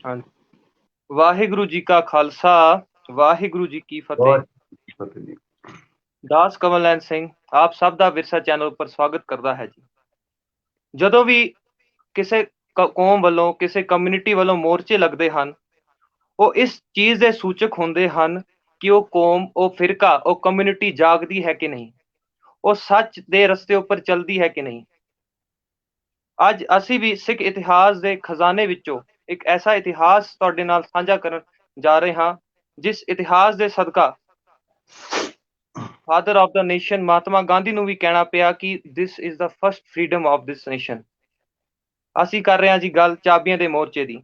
हाँ, ਵਾਹਿਗੁਰੂ ਜੀ ਕਾ ਖਾਲਸਾ ਵਾਹਿਗੁਰੂ ਜੀ ਕੀ ਫਤਿਹ। ਫਤਿਹ ਜੀ। ਦਾਸ ਕਮਲੈਨ ਸਿੰਘ ਆਪ ਸਭ ਦਾ ਵਿਰਸਾ ਚੈਨਲ ਉੱਪਰ ਸਵਾਗਤ ਕਰਦਾ ਹੈ ਜੀ। ਜਦੋਂ ਵੀ ਕਿਸੇ ਕੌਮ ਵੱਲੋਂ ਕਿਸੇ ਕਮਿਊਨਿਟੀ ਵੱਲੋਂ ਮੋਰਚੇ ਲੱਗਦੇ ਹਨ, ਉਹ ਇਸ ਚੀਜ਼ ਦੇ ਸੂਚਕ ਹੁੰਦੇ ਹਨ ਕਿ ਉਹ ਕੌਮ, ਉਹ ਫਿਰਕਾ, ਉਹ ਕਮਿਊਨਿਟੀ ਜਾਗਦੀ ਹੈ ਕਿ ਨਹੀਂ, ਉਹ ਸੱਚ ਦੇ ਰਸਤੇ ਉੱਪਰ ਚੱਲਦੀ ਹੈ ਕਿ ਨਹੀਂ। ਅੱਜ ਅਸੀਂ ਵੀ ਸਿੱਖ ਇਤਿਹਾਸ ਦੇ ਖਜ਼ਾਨੇ ਵਿੱਚੋਂ ਇੱਕ ਐਸਾ ਇਤਿਹਾਸ ਤੁਹਾਡੇ ਨਾਲ ਸਾਂਝਾ ਕਰਨ ਜਾ ਰਹੇ ਹਾਂ, ਜਿਸ ਇਤਿਹਾਸ ਦੇ ਸਦਕਾ father of the nation Mahatma Gandhi ਨੂੰ ਵੀ ਕਹਿਣਾ ਪਿਆ ਕਿ this is the first freedom of this nation. ਅਸੀਂ ਕਰ ਰਹੇ ਹਾਂ ਜੀ ਗੱਲ ਚਾਬੀਆਂ ਦੇ ਮੋਰਚੇ ਦੀ।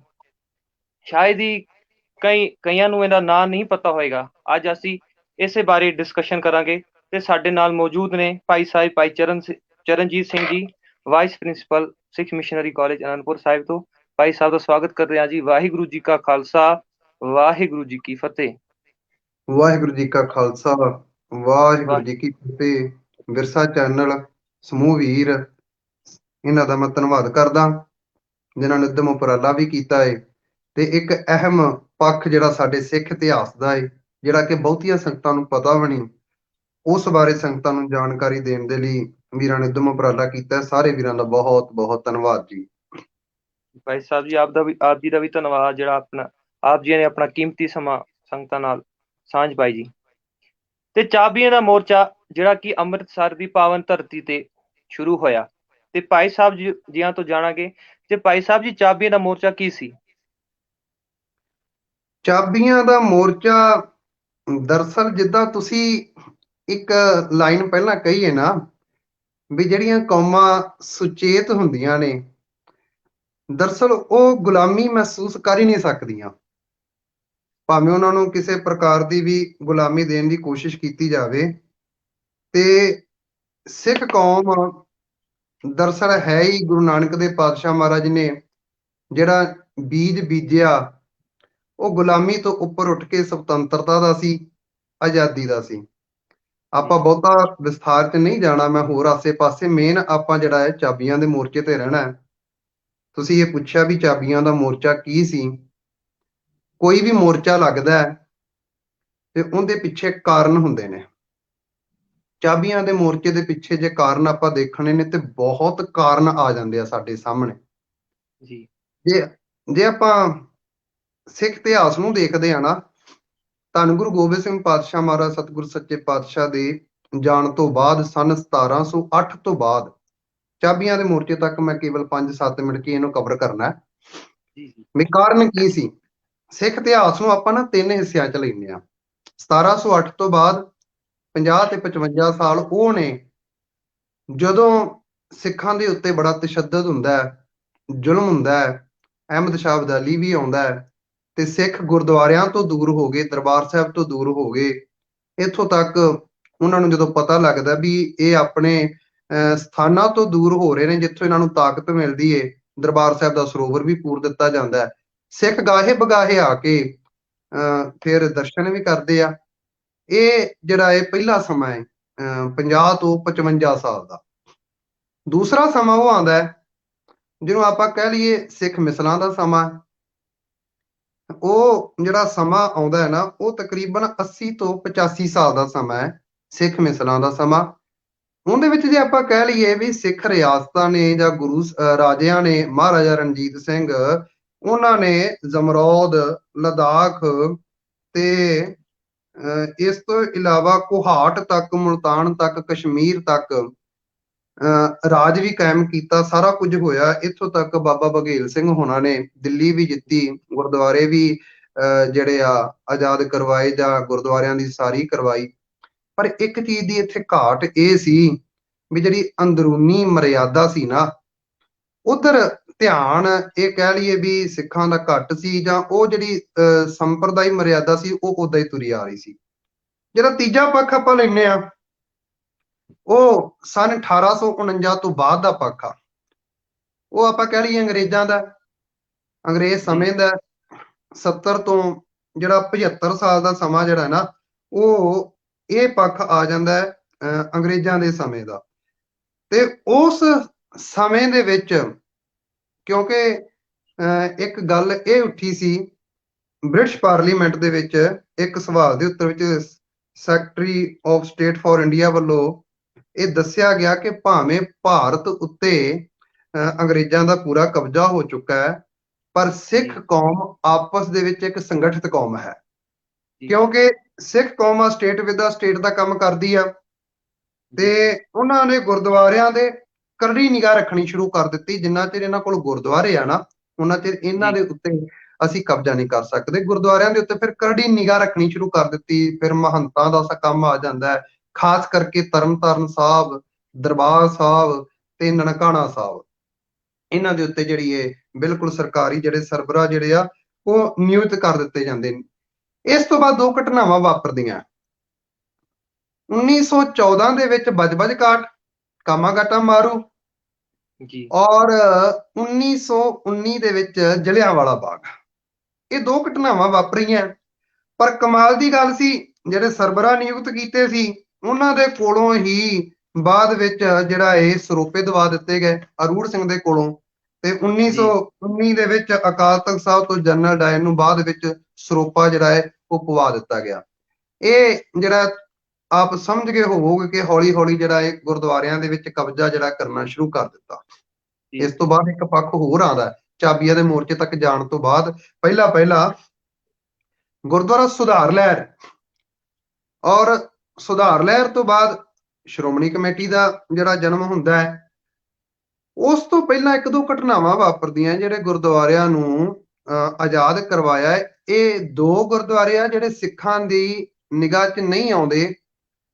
ਸ਼ਾਇਦ ਹੀ ਕਈਆਂ ਨੂੰ ਇਹਦਾ ਨਾਂ ਨਹੀਂ ਪਤਾ ਹੋਏਗਾ। ਅੱਜ ਅਸੀਂ ਇਸੇ ਬਾਰੇ ਡਿਸਕਸ਼ਨ ਕਰਾਂਗੇ ਤੇ ਸਾਡੇ ਨਾਲ ਮੌਜੂਦ ਨੇ ਭਾਈ ਸਾਹਿਬ ਭਾਈ ਚਰਨਜੀਤ ਸਿੰਘ ਜੀ, ਵਾਈਸ ਪ੍ਰਿੰਸੀਪਲ ਸਿੱਖ ਮਿਸ਼ਨਰੀ ਕਾਲਜ ਅਨੰਦਪੁਰ ਸਾਹਿਬ ਤੋਂ। ਭਾਈ ਸਾਹਿਬ ਦਾ ਸਵਾਗਤ ਕਰਦੇ ਹਾਂ ਜੀ। ਵਾਹਿਗੁਰੂ ਜੀ ਕਾ ਖਾਲਸਾ ਵਾਹਿਗੁਰੂ ਜੀ ਕੀ ਫਤਿਹ। ਵਾਹਿਗੁਰੂ ਜੀ ਕਾ ਖਾਲਸਾ ਵਾਹਿਗੁਰੂ ਵਾਹ ਜੀ ਕੀ ਫਤਿਹ। ਵਿਰਸਾ ਚੈਨਲ ਸਮੂਹ ਵੀਰ, ਇਹਨਾਂ ਦਾ ਮੈਂ ਧੰਨਵਾਦ ਕਰਦਾ ਜਿਨ੍ਹਾਂ ਨੇ ਉਦਮ ਉਪਰਾਲਾ ਵੀ ਕੀਤਾ ਹੈ ਤੇ ਇੱਕ ਅਹਿਮ ਪੱਖ ਜਿਹੜਾ ਸਾਡੇ ਸਿੱਖ ਇਤਿਹਾਸ ਦਾ ਹੈ, ਜਿਹੜਾ ਕਿ ਬਹੁਤੀਆਂ ਸੰਗਤਾਂ ਨੂੰ ਪਤਾ ਵੀ ਨਹੀਂ, ਉਸ ਬਾਰੇ ਸੰਗਤਾਂ ਨੂੰ ਜਾਣਕਾਰੀ ਦੇਣ ਦੇ ਲਈ ਵੀਰਾਂ ਨੇ ਉਦਮ ਉਪਰਾਲਾ ਕੀਤਾ। ਸਾਰੇ ਵੀਰਾਂ ਦਾ ਬਹੁਤ ਬਹੁਤ ਧੰਨਵਾਦ ਜੀ। ਭਾਈ ਸਾਹਿਬ ਜੀ, ਆਪ ਜੀ ਦਾ ਵੀ ਧੰਨਵਾਦ, ਜਿਹੜਾ ਆਪ ਜੀ ਨੇ ਆਪਣਾ ਕੀਮਤੀ ਸਮਾਂ ਸੰਗਤਾਂ ਨਾਲ ਸਾਂਝ ਪਾਈ ਜੀ। ਤੇ ਚਾਬੀਆਂ ਦਾ ਮੋਰਚਾ ਜਿਹੜਾ ਕਿ ਅੰਮ੍ਰਿਤਸਰ ਦੀ ਪਾਵਨ ਧਰਤੀ ਤੇ ਸ਼ੁਰੂ ਹੋਇਆ, ਤੇ ਭਾਈ ਸਾਹਿਬ ਜੀਆਂ ਤੋਂ ਜਾਣਾਂਗੇ ਤੇ ਭਾਈ ਸਾਹਿਬ ਜੀ, ਚਾਬੀਆਂ ਦਾ ਮੋਰਚਾ ਕੀ ਸੀ? ਚਾਬੀਆਂ ਦਾ ਮੋਰਚਾ ਦਰਅਸਲ ਜਿੱਦਾਂ ਤੁਸੀਂ ਇੱਕ ਲਾਈਨ ਪਹਿਲਾਂ ਕਹੀ ਹੈ ਨਾ, ਵੀ ਜਿਹੜੀਆਂ ਕੌਮਾਂ ਸੁਚੇਤ ਹੁੰਦੀਆਂ ਨੇ, ਦਰਅਸਲ ਉਹ ਗੁਲਾਮੀ ਮਹਿਸੂਸ ਕਰ ਹੀ ਨਹੀਂ ਸਕਦੀਆਂ। ਭਾਵੇਂ ਉਹਨਾਂ ਨੂੰ ਕਿਸੇ ਪ੍ਰਕਾਰ ਦੀ ਵੀ ਗੁਲਾਮੀ ਦੇਣ ਦੀ ਕੋਸ਼ਿਸ਼ ਕੀਤੀ ਜਾਵੇ, ਤੇ ਸਿੱਖ ਕੌਮ ਦਰਅਸਲ ਹੈ ਹੀ ਗੁਰੂ ਨਾਨਕ ਦੇ ਪਾਤਸ਼ਾਹ ਮਹਾਰਾਜ ਨੇ ਜਿਹੜਾ ਬੀਜ ਬੀਜਿਆ, ਉਹ ਗੁਲਾਮੀ ਤੋਂ ਉੱਪਰ ਉੱਠ ਕੇ ਸੁਤੰਤਰਤਾ ਦਾ ਸੀ, ਆਜ਼ਾਦੀ ਦਾ ਸੀ। ਜੀ ਆਪਾਂ ਬਹੁਤਾ ਵਿਸਥਾਰ ਚ ਨਹੀਂ ਜਾਣਾ, ਮੈਂ ਹੋਰ ਆਸੇ ਪਾਸੇ ਮੇਨ ਆਪਾਂ ਜਿਹੜਾ ਹੈ ਚਾਬੀਆਂ ਦੇ ਮੋਰਚੇ ਤੇ ਰਹਿਣਾ ਹੈ। ਤੁਸੀਂ ਇਹ ਪੁੱਛਿਆ ਵੀ ਚਾਬੀਆਂ ਦਾ ਮੋਰਚਾ ਕੀ ਸੀ। ਕੋਈ ਵੀ ਮੋਰਚਾ ਲੱਗਦਾ ਹੈ ਤੇ ਉਹਦੇ ਪਿੱਛੇ ਕਾਰਨ ਹੁੰਦੇ ਨੇ। ਚਾਬੀਆਂ ਦੇ ਮੋਰਚੇ ਦੇ ਪਿੱਛੇ ਜੇ ਕਾਰਨ ਆਪਾਂ ਦੇਖਣੇ ਨੇ ਤੇ ਬਹੁਤ ਕਾਰਨ ਆ ਜਾਂਦੇ ਆ ਸਾਡੇ ਸਾਹਮਣੇ। ਜੀ ਜੇ ਜੇ ਆਪਾਂ ਸਿੱਖ ਇਤਿਹਾਸ ਨੂੰ ਦੇਖਦੇ ਆ ਨਾ, ਧੰਨ ਗੁਰੂ ਗੋਬਿੰਦ ਸਿੰਘ ਪਾਤਸ਼ਾਹ ਮਹਾਰਾਜ ਸਤਿਗੁਰ ਸੱਚੇ ਪਾਤਸ਼ਾਹ ਦੇ ਜਾਣ ਤੋਂ ਬਾਅਦ ਸਨ 1708 ਤੋਂ ਬਾਅਦ ਚਾਬੀਆਂ ਦੇ ਮੋਰਚੇ ਤੱਕ ਮੈਂ ਕੇਵਲ 5-7 ਮਿੰਟ ਕੀ ਇਹਨੂੰ ਕਵਰ ਕਰਨਾ ਹੈ। ਜੀ ਜੀ ਵੀ ਕਾਰਨ ਕੀ ਸੀ। ਸਿੱਖ ਇਤਿਹਾਸ ਨੂੰ ਆਪਾਂ ਨਾ ਤਿੰਨ ਹਿੱਸਿਆਂ ਚ ਲੈਂਦੇ ਆ। 1708 ਤੋਂ ਬਾਅਦ 50 ਤੇ 55 ਸਾਲ ਉਹ ਨੇ ਜਦੋਂ ਸਿੱਖਾਂ ਦੇ ਉੱਤੇ ਬੜਾ ਤਸ਼ੱਦਦ ਹੁੰਦਾ ਹੈ, ਜ਼ੁਲਮ ਹੁੰਦਾ ਹੈ। ਅਹਿਮਦ ਸ਼ਾਹ ਅਬਦਾਲੀ ਵੀ ਆਉਂਦਾ ਹੈ ਤੇ ਸਿੱਖ ਗੁਰਦੁਆਰਿਆਂ ਤੋਂ ਦੂਰ ਹੋ ਗਏ, ਦਰਬਾਰ ਸਾਹਿਬ ਤੋਂ ਦੂਰ ਹੋ ਗਏ। ਇੱਥੋਂ ਤੱਕ ਉਹਨਾਂ ਨੂੰ ਜਦੋਂ ਪਤਾ ਲੱਗਦਾ ਵੀ ਇਹ ਆਪਣੇ ਸਥਾਨਾਂ ਤੋਂ ਦੂਰ ਹੋ ਰਹੇ ਨੇ ਜਿੱਥੋਂ ਇਹਨਾਂ ਨੂੰ ਤਾਕਤ ਮਿਲਦੀ ਏ, ਦਰਬਾਰ ਸਾਹਿਬ ਦਾ ਸਰੋਵਰ ਵੀ ਪੂਰ ਦਿੱਤਾ ਜਾਂਦਾ ਹੈ। ਸਿੱਖ ਗਾਹੇ ਬਗਾਹੇ ਆ ਕੇ ਫਿਰ ਦਰਸ਼ਨ ਵੀ ਕਰਦੇ ਆ। ਇਹ ਜਿਹੜਾ ਇਹ ਪਹਿਲਾ ਸਮਾਂ ਹੈ 50 ਤੋਂ 55 ਸਾਲ ਦਾ। ਦੂਸਰਾ ਸਮਾਂ ਉਹ ਆਉਂਦਾ ਹੈ ਜਿਹਨੂੰ ਆਪਾਂ ਕਹਿ ਲਈਏ ਸਿੱਖ ਮਿਸਲਾਂ ਦਾ ਸਮਾਂ। ਉਹ ਜਿਹੜਾ ਸਮਾਂ ਆਉਂਦਾ ਹੈ ਨਾ, ਉਹ ਤਕਰੀਬਨ 80 ਤੋਂ 85 ਸਾਲ ਦਾ ਸਮਾਂ ਹੈ, ਸਿੱਖ ਮਿਸਲਾਂ ਦਾ ਸਮਾਂ। ਉਹਦੇ ਵਿੱਚ ਜੇ ਆਪਾਂ ਕਹਿ ਲਈਏ ਵੀ ਸਿੱਖ ਰਿਆਸਤਾਂ ਨੇ ਜਾਂ ਗੁਰੂ ਰਾਜਿਆਂ ਨੇ, ਮਹਾਰਾਜਾ ਰਣਜੀਤ ਸਿੰਘ, ਉਹਨਾਂ ਨੇ ਜ਼ਮਰੌਦ, ਲਦਾਖ ਤੇ ਇਸ ਤੋਂ ਇਲਾਵਾ ਕੁਹਾਟ ਤੱਕ, ਮੁਲਤਾਨ ਤੱਕ, ਕਸ਼ਮੀਰ ਤੱਕ ਰਾਜ ਵੀ ਕਾਇਮ ਕੀਤਾ। ਸਾਰਾ ਕੁਝ ਹੋਇਆ। ਇੱਥੋਂ ਤੱਕ ਬਾਬਾ ਬਘੇਲ ਸਿੰਘ ਹੋਣਾ ਨੇ ਦਿੱਲੀ ਵੀ ਜਿੱਤੀ, ਗੁਰਦੁਆਰੇ ਵੀ ਜਿਹੜੇ ਆ ਆਜ਼ਾਦ ਕਰਵਾਏ ਜਾਂ ਗੁਰਦੁਆਰਿਆਂ ਦੀ ਸਾਰੀ ਕਰਵਾਈ। ਪਰ ਇੱਕ ਚੀਜ਼ ਦੀ ਇੱਥੇ ਘਾਟ ਇਹ ਸੀ ਵੀ ਜਿਹੜੀ ਅੰਦਰੂਨੀ ਮਰਿਆਦਾ ਸੀ ਨਾ, ਉਧਰ ਧਿਆਨ ਇਹ ਕਹਿ ਲਈਏ ਵੀ ਸਿੱਖਾਂ ਦਾ ਘੱਟ ਸੀ, ਜਾਂ ਉਹ ਜਿਹੜੀ ਸੰਪਰਦਾਇ ਮਰਿਆਦਾ ਸੀ ਉਹ ਉਦਾਂ ਹੀ ਤੁਰੀ ਆ ਰਹੀ ਸੀ। ਜਿਹੜਾ ਤੀਜਾ ਪੱਖ ਆਪਾਂ ਲੈਂਦੇ ਆ, ਉਹ ਸਨ 1849 ਤੋਂ ਬਾਅਦ ਦਾ ਪੱਖ ਆ। ਉਹ ਆਪਾਂ ਕਹਿ ਲਈਏ ਅੰਗਰੇਜ਼ਾਂ ਦਾ, ਅੰਗਰੇਜ਼ ਜੀ ਸਮੇਂ ਦਾ। 70 ਤੋਂ ਜਿਹੜਾ 75 ਸਾਲ ਦਾ ਸਮਾਂ ਜਿਹੜਾ ਹੈ ਨਾ, ਉਹ ਇਹ ਪੱਖ ਆ ਜਾਂਦਾ ਹੈ ਅੰਗਰੇਜ਼ਾਂ ਦੇ ਸਮੇਂ ਦਾ। ਤੇ ਉਸ ਸਮੇਂ ਦੇ ਵਿੱਚ ਕਿਉਂਕਿ ਇੱਕ ਗੱਲ ਇਹ ਉੱਠੀ ਸੀ ਬ੍ਰਿਟਿਸ਼ ਪਾਰਲੀਮੈਂਟ ਦੇ ਵਿੱਚ, ਇੱਕ ਸਵਾਲ ਦੇ ਉੱਤਰ ਵਿੱਚ secretary of state for India ਵੱਲੋਂ ਇਹ ਦੱਸਿਆ ਗਿਆ ਕਿ ਭਾਵੇਂ ਭਾਰਤ ਉੱਤੇ ਅੰਗਰੇਜ਼ਾਂ ਦਾ ਪੂਰਾ ਕਬਜ਼ਾ ਹੋ ਚੁੱਕਾ ਹੈ, ਪਰ ਸਿੱਖ ਕੌਮ ਆਪਸ ਦੇ ਵਿੱਚ ਇੱਕ ਸੰਗਠਿਤ ਕੌਮ ਹੈ, ਕਿਉਂਕਿ ਸਿੱਖ ਕੌਮ ਸਟੇਟ ਵਿਦ ਦਾ ਸਟੇਟ ਦਾ ਕੰਮ ਕਰਦੀ ਆ। ਤੇ ਉਹਨਾਂ ਨੇ ਗੁਰਦੁਆਰਿਆਂ ਦੇ ਕਰੜੀ ਨਿਗਾਹ ਰੱਖਣੀ ਸ਼ੁਰੂ ਕਰ ਦਿੱਤੀ। ਜਿੰਨਾ ਚਿਰ ਇਹਨਾਂ ਕੋਲ ਗੁਰਦੁਆਰੇ ਆ ਨਾ, ਉਹਨਾਂ ਚਿਰ ਇਹਨਾਂ ਦੇ ਉੱਤੇ ਅਸੀਂ ਕਬਜ਼ਾ ਨਹੀਂ ਕਰ ਸਕਦੇ। ਗੁਰਦੁਆਰਿਆਂ ਦੇ ਉੱਤੇ ਫਿਰ ਕਰੜੀ ਨਿਗਾਹ ਰੱਖਣੀ ਸ਼ੁਰੂ ਕਰ ਦਿੱਤੀ। ਫਿਰ ਮਹੰਤਾਂ ਦਾ ਕੰਮ ਆ ਜਾਂਦਾ ਹੈ, ਖਾਸ ਕਰਕੇ ਤਰਨਤਾਰਨ ਸਾਹਿਬ, ਦਰਬਾਰ ਸਾਹਿਬ ਤੇ ਨਨਕਾਣਾ ਸਾਹਿਬ। ਇਹਨਾਂ ਦੇ ਉੱਤੇ ਜਿਹੜੀ ਇਹ ਬਿਲਕੁਲ ਸਰਕਾਰੀ ਜਿਹੜੇ ਸਰਬਰਾਹ ਜਿਹੜੇ ਆ ਉਹ ਨਿਯੁਕਤ ਕਰ ਦਿੱਤੇ ਜਾਂਦੇ ਨੇ। ਇਸ ਤੋਂ ਬਾਅਦ 2 ਘਟਨਾਵਾਂ ਵਾਪਰਦੀਆਂ। 1914 ਦੇ ਵਿੱਚ ਬਜਬਜ ਕਾਟ, ਕਾਮਾਗਾਟਾ ਮਾਰੂ, ਔਰ 1919 ਦੇ ਵਿੱਚ ਜਲਿਆਂਵਾਲਾ ਬਾਗ। ਇਹ 2 ਘਟਨਾਵਾਂ ਵਾਪਰੀਆਂ। ਪਰ ਕਮਾਲ ਦੀ ਗੱਲ ਸੀ, ਜਿਹੜੇ ਸਰਬਰਾਹ ਨਿਯੁਕਤ ਕੀਤੇ ਸੀ ਉਹਨਾਂ ਦੇ ਕੋਲੋਂ ਹੀ ਬਾਅਦ ਵਿੱਚ ਜਿਹੜਾ ਇਹ ਸਰੋਪੇ ਦਵਾ ਦਿੱਤੇ ਗਏ ਅਰੂੜ ਸਿੰਘ ਦੇ ਕੋਲੋਂ। ਤੇ 1919 ਦੇ ਵਿੱਚ ਅਕਾਲ ਤਖਤ ਸਾਹਿਬ ਤੋਂ ਜਨਰਲ ਡਾਇਰ ਨੂੰ ਬਾਅਦ ਵਿੱਚ ਸਰੋਪਾ ਜਿਹੜਾ ਹੈ ਉਹ ਪਵਾ ਦਿੱਤਾ ਗਿਆ। ਇਹ ਜਿਹੜਾ ਆਪ ਸਮਝ ਗਏ ਹੋਵੋਗੇ ਕਿ ਹੌਲੀ ਹੌਲੀ ਜਿਹੜਾ ਇਹ ਗੁਰਦੁਆਰਿਆਂ ਦੇ ਵਿੱਚ ਕਬਜ਼ਾ ਜਿਹੜਾ ਕਰਨਾ ਸ਼ੁਰੂ ਕਰ ਦਿੱਤਾ। ਇਸ ਤੋਂ ਬਾਅਦ ਇੱਕ ਪੱਖ ਹੋਰ ਆਉਂਦਾ ਚਾਬੀਆਂ ਦੇ ਮੋਰਚੇ ਤੱਕ ਜਾਣ ਤੋਂ ਬਾਅਦ। ਪਹਿਲਾ ਗੁਰਦੁਆਰਾ ਸੁਧਾਰ ਲਹਿਰ, ਔਰ ਸੁਧਾਰ ਲਹਿਰ ਤੋਂ ਬਾਅਦ ਸ਼੍ਰੋਮਣੀ ਕਮੇਟੀ ਦਾ ਜਿਹੜਾ ਜਨਮ ਹੁੰਦਾ ਹੈ। ਉਸ ਤੋਂ ਪਹਿਲਾਂ 1-2 ਘਟਨਾਵਾਂ ਵਾਪਰਦੀਆਂ ਜਿਹੜੇ ਗੁਰਦੁਆਰਿਆਂ ਨੂੰ ਆਜ਼ਾਦ ਕਰਵਾਇਆ ਹੈ। ਇਹ 2 ਗੁਰਦੁਆਰੇ ਆ ਜਿਹੜੇ ਸਿੱਖਾਂ ਦੀ ਨਿਗਾਹ 'ਚ ਨਹੀਂ ਆਉਂਦੇ।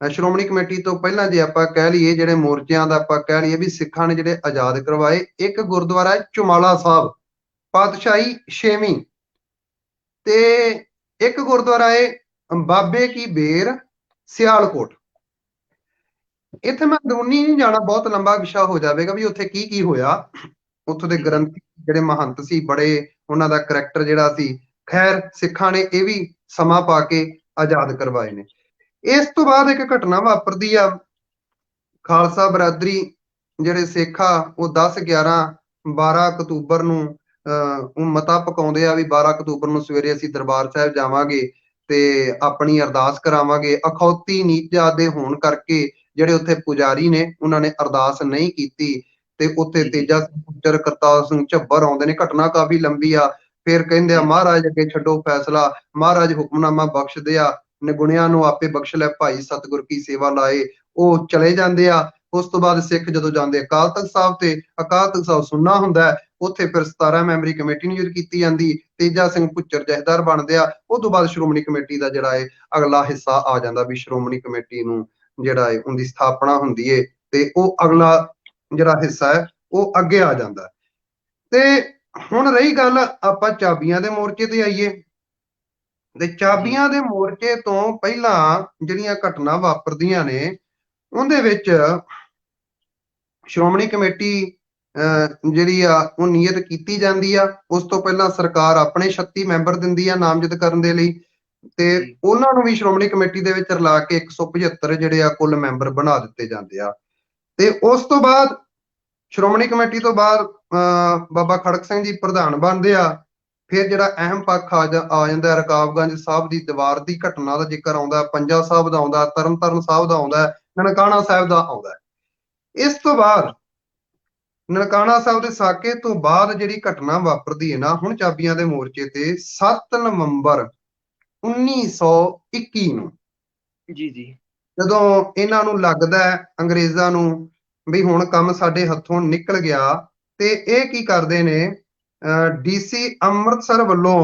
ਸ਼੍ਰੋਮਣੀ ਕਮੇਟੀ ਤੋਂ ਪਹਿਲਾਂ ਜੇ ਆਪਾਂ ਕਹਿ ਲਈਏ, ਜਿਹੜੇ ਮੋਰਚਿਆਂ ਦਾ ਆਪਾਂ ਕਹਿ ਲਈਏ ਵੀ ਸਿੱਖਾਂ ਨੇ ਜਿਹੜੇ ਆਜ਼ਾਦ ਕਰਵਾਏ, ਇੱਕ ਗੁਰਦੁਆਰਾ ਹੈ ਚੁਮਾਲਾ ਸਾਹਿਬ, ਪਾਤਸ਼ਾਹੀ 6ਵੀਂ, ਤੇ ਇੱਕ ਗੁਰਦੁਆਰਾ ਹੈ ਬਾਬੇ ਕੀ ਬੇਰ, ਸਿਆਲਕੋਟ। ਇੱਥੇ ਮੈਂ ਅੰਦਰੂਨੀ ਨਹੀਂ ਜਾਣਾ, ਬਹੁਤ ਲੰਬਾ ਵਿਸ਼ਾ ਹੋ ਜਾਵੇਗਾ ਵੀ ਉੱਥੇ ਕੀ ਕੀ ਹੋਇਆ। ਉੱਥੋਂ ਦੇ ਗ੍ਰੰਥੀ ਜਿਹੜੇ ਮਹੰਤ ਸੀ, ਬੜੇ ਉਹਨਾਂ ਦਾ ਕਰੈਕਟਰ ਜਿਹੜਾ ਸੀ। ਖੈਰ, ਸਿੱਖਾਂ ਨੇ ਇਹ ਵੀ ਸਮਾਂ ਪਾ ਕੇ ਆਜ਼ਾਦ ਕਰਵਾਏ ਨੇ। ਇਸ ਤੋਂ ਬਾਅਦ ਇੱਕ ਘਟਨਾ ਵਾਪਰਦੀ ਆ। ਖਾਲਸਾ ਬਰਾਦਰੀ ਜਿਹੜੇ ਸਿੱਖ ਆ ਉਹ 10, 11, 12 ਅਕਤੂਬਰ ਨੂੰ ਮਤਾ ਪਕਾਉਂਦੇ ਆ ਵੀ 12 ਅਕਤੂਬਰ ਨੂੰ ਸਵੇਰੇ ਅਸੀਂ ਦਰਬਾਰ ਸਾਹਿਬ ਜਾਵਾਂਗੇ ਤੇ ਆਪਣੀ ਅਰਦਾਸ ਕਰਾਵਾਂਗੇ। ਅਖੌਤੀ ਨੀਚਾ ਦੇ ਹੋਣ ਕਰਕੇ ਜਿਹੜੇ ਉੱਥੇ ਪੁਜਾਰੀ ਨੇ ਉਹਨਾਂ ਨੇ ਅਰਦਾਸ ਨਹੀਂ ਕੀਤੀ ਤੇ ਉੱਥੇ ਤੇਜਾ ਸਿੰਘ ਪੁੱਤਰ ਕਰਤਾਰ ਸਿੰਘ ਝੱਬਰ ਆਉਂਦੇ ਨੇ। ਘਟਨਾ ਕਾਫੀ ਲੰਬੀ ਆ। ਫਿਰ ਕਹਿੰਦੇ ਆ ਮਹਾਰਾਜ ਅੱਗੇ ਛੱਡੋ ਫੈਸਲਾ, ਮਹਾਰਾਜ ਹੁਕਮਨਾਮਾ ਬਖਸ਼ ਦਿਆ, ਨਿਗੁਣਿਆਂ ਨੂੰ ਆਪੇ ਬਖਸ਼ ਲੈ ਭਾਈ ਸਤਿਗੁਰ ਕੀ ਸੇਵਾ ਲਾਏ। ਉਹ ਚਲੇ ਜਾਂਦੇ ਆ। ਉਸ ਤੋਂ ਬਾਅਦ ਸਿੱਖ ਜਦੋਂ ਜਾਂਦੇ ਅਕਾਲ ਤਖਤ ਸਾਹਿਬ ਤੇ ਅਕਾਲ ਤਖਤ ਸਾਹਿਬ ਸੁੰਨਾ ਹੁੰਦਾ, ਉੱਥੇ ਫਿਰ 17 ਮੈਂਬਰੀ ਕਮੇਟੀ ਨਿਯੁਕਤ ਕੀਤੀ ਜਾਂਦੀ। ਤੇਜਾ ਸਿੰਘ ਭੁੱਚਰ ਜਥੇਦਾਰ ਬਣਦੇ ਆ। ਉਹ ਤੋਂ ਬਾਅਦ ਸ਼੍ਰੋਮਣੀ ਕਮੇਟੀ ਦਾ ਜਿਹੜਾ ਹੈ ਅਗਲਾ ਹਿੱਸਾ ਆ ਜਾਂਦਾ ਵੀ ਸ਼੍ਰੋਮਣੀ ਕਮੇਟੀ ਨੂੰ ਜਿਹੜਾ ਹੈ ਉਹਦੀ ਸਥਾਪਨਾ ਹੁੰਦੀ ਹੈ ਤੇ ਉਹ ਅਗਲਾ ਜਿਹੜਾ ਹਿੱਸਾ ਹੈ ਉਹ ਅੱਗੇ ਆ ਜਾਂਦਾ। ਤੇ ਹੁਣ ਰਹੀ ਗੱਲ ਆਪਾਂ ਚਾਬੀਆਂ ਦੇ ਮੋਰਚੇ ਤੇ ਆਈਏ। ਤੇ ਚਾਬੀਆਂ ਦੇ ਮੋਰਚੇ ਤੋਂ ਪਹਿਲਾਂ ਜਿਹੜੀਆਂ ਘਟਨਾ ਵਾਪਰਦੀਆਂ ਨੇ ਉਹਦੇ ਵਿੱਚ ਸ਼੍ਰੋਮਣੀ ਕਮੇਟੀ ਜਿਹੜੀ ਆ ਉਹ ਨਿਯਤ ਕੀਤੀ ਜਾਂਦੀ ਆ। ਉਸ ਤੋਂ ਪਹਿਲਾਂ ਸਰਕਾਰ ਆਪਣੇ 36 ਮੈਂਬਰ ਦਿੰਦੀ ਆ ਨਾਮਜ਼ਦ ਕਰਨ ਦੇ ਲਈ, ਤੇ ਉਹਨਾਂ ਨੂੰ ਵੀ ਸ਼੍ਰੋਮਣੀ ਕਮੇਟੀ ਦੇ ਵਿੱਚ ਰਲਾ ਕੇ 175 ਜਿਹੜੇ ਆ ਕੁੱਲ ਮੈਂਬਰ ਬਣਾ ਦਿੱਤੇ ਜਾਂਦੇ ਆ। ਤੇ ਉਸ ਤੋਂ ਬਾਅਦ ਸ਼੍ਰੋਮਣੀ ਕਮੇਟੀ ਤੋਂ ਬਾਅਦ ਬਾਬਾ ਖੜਕ ਸਿੰਘ ਜੀ ਪ੍ਰਧਾਨ ਬਣਦੇ ਆ। ਫਿਰ ਜਿਹੜਾ ਅਹਿਮ ਪੱਖ ਆ ਜਾਂਦਾ ਰਕਾਬਗੰਜ ਸਾਹਿਬ ਦੀ ਦੀਵਾਰ ਦੀ ਘਟਨਾ ਦਾ ਜ਼ਿਕਰ ਆਉਂਦਾ, ਪੰਜਾ ਸਾਹਿਬ ਦਾ ਆਉਂਦਾ, ਤਰਨਤਾਰਨ ਸਾਹਿਬ ਦਾ ਆਉਂਦਾ, ਨਨਕਾਣਾ ਸਾਹਿਬ ਦਾ ਆਉਂਦਾ। ਇਸ ਤੋਂ ਬਾਅਦ ਨਨਕਾਣਾ ਸਾਹਿਬ ਦੇ ਸਾਕੇ ਤੋਂ ਬਾਅਦ ਜਿਹੜੀ ਘਟਨਾ ਵਾਪਰਦੀ ਹੈ ਨਾ ਹੁਣ ਚਾਬੀਆਂ ਦੇ ਮੋਰਚੇ ਤੇ 7 ਨਵੰਬਰ 1921 ਨੂੰ, ਜਦੋਂ ਇਹਨਾਂ ਨੂੰ ਲੱਗਦਾ ਅੰਗਰੇਜ਼ਾਂ ਨੂੰ ਵੀ ਹੁਣ ਕੰਮ ਸਾਡੇ ਹੱਥੋਂ ਨਿਕਲ ਗਿਆ, ਤੇ ਇਹ ਕੀ ਕਰਦੇ ਨੇ DC ਅੰਮ੍ਰਿਤਸਰ ਵੱਲੋਂ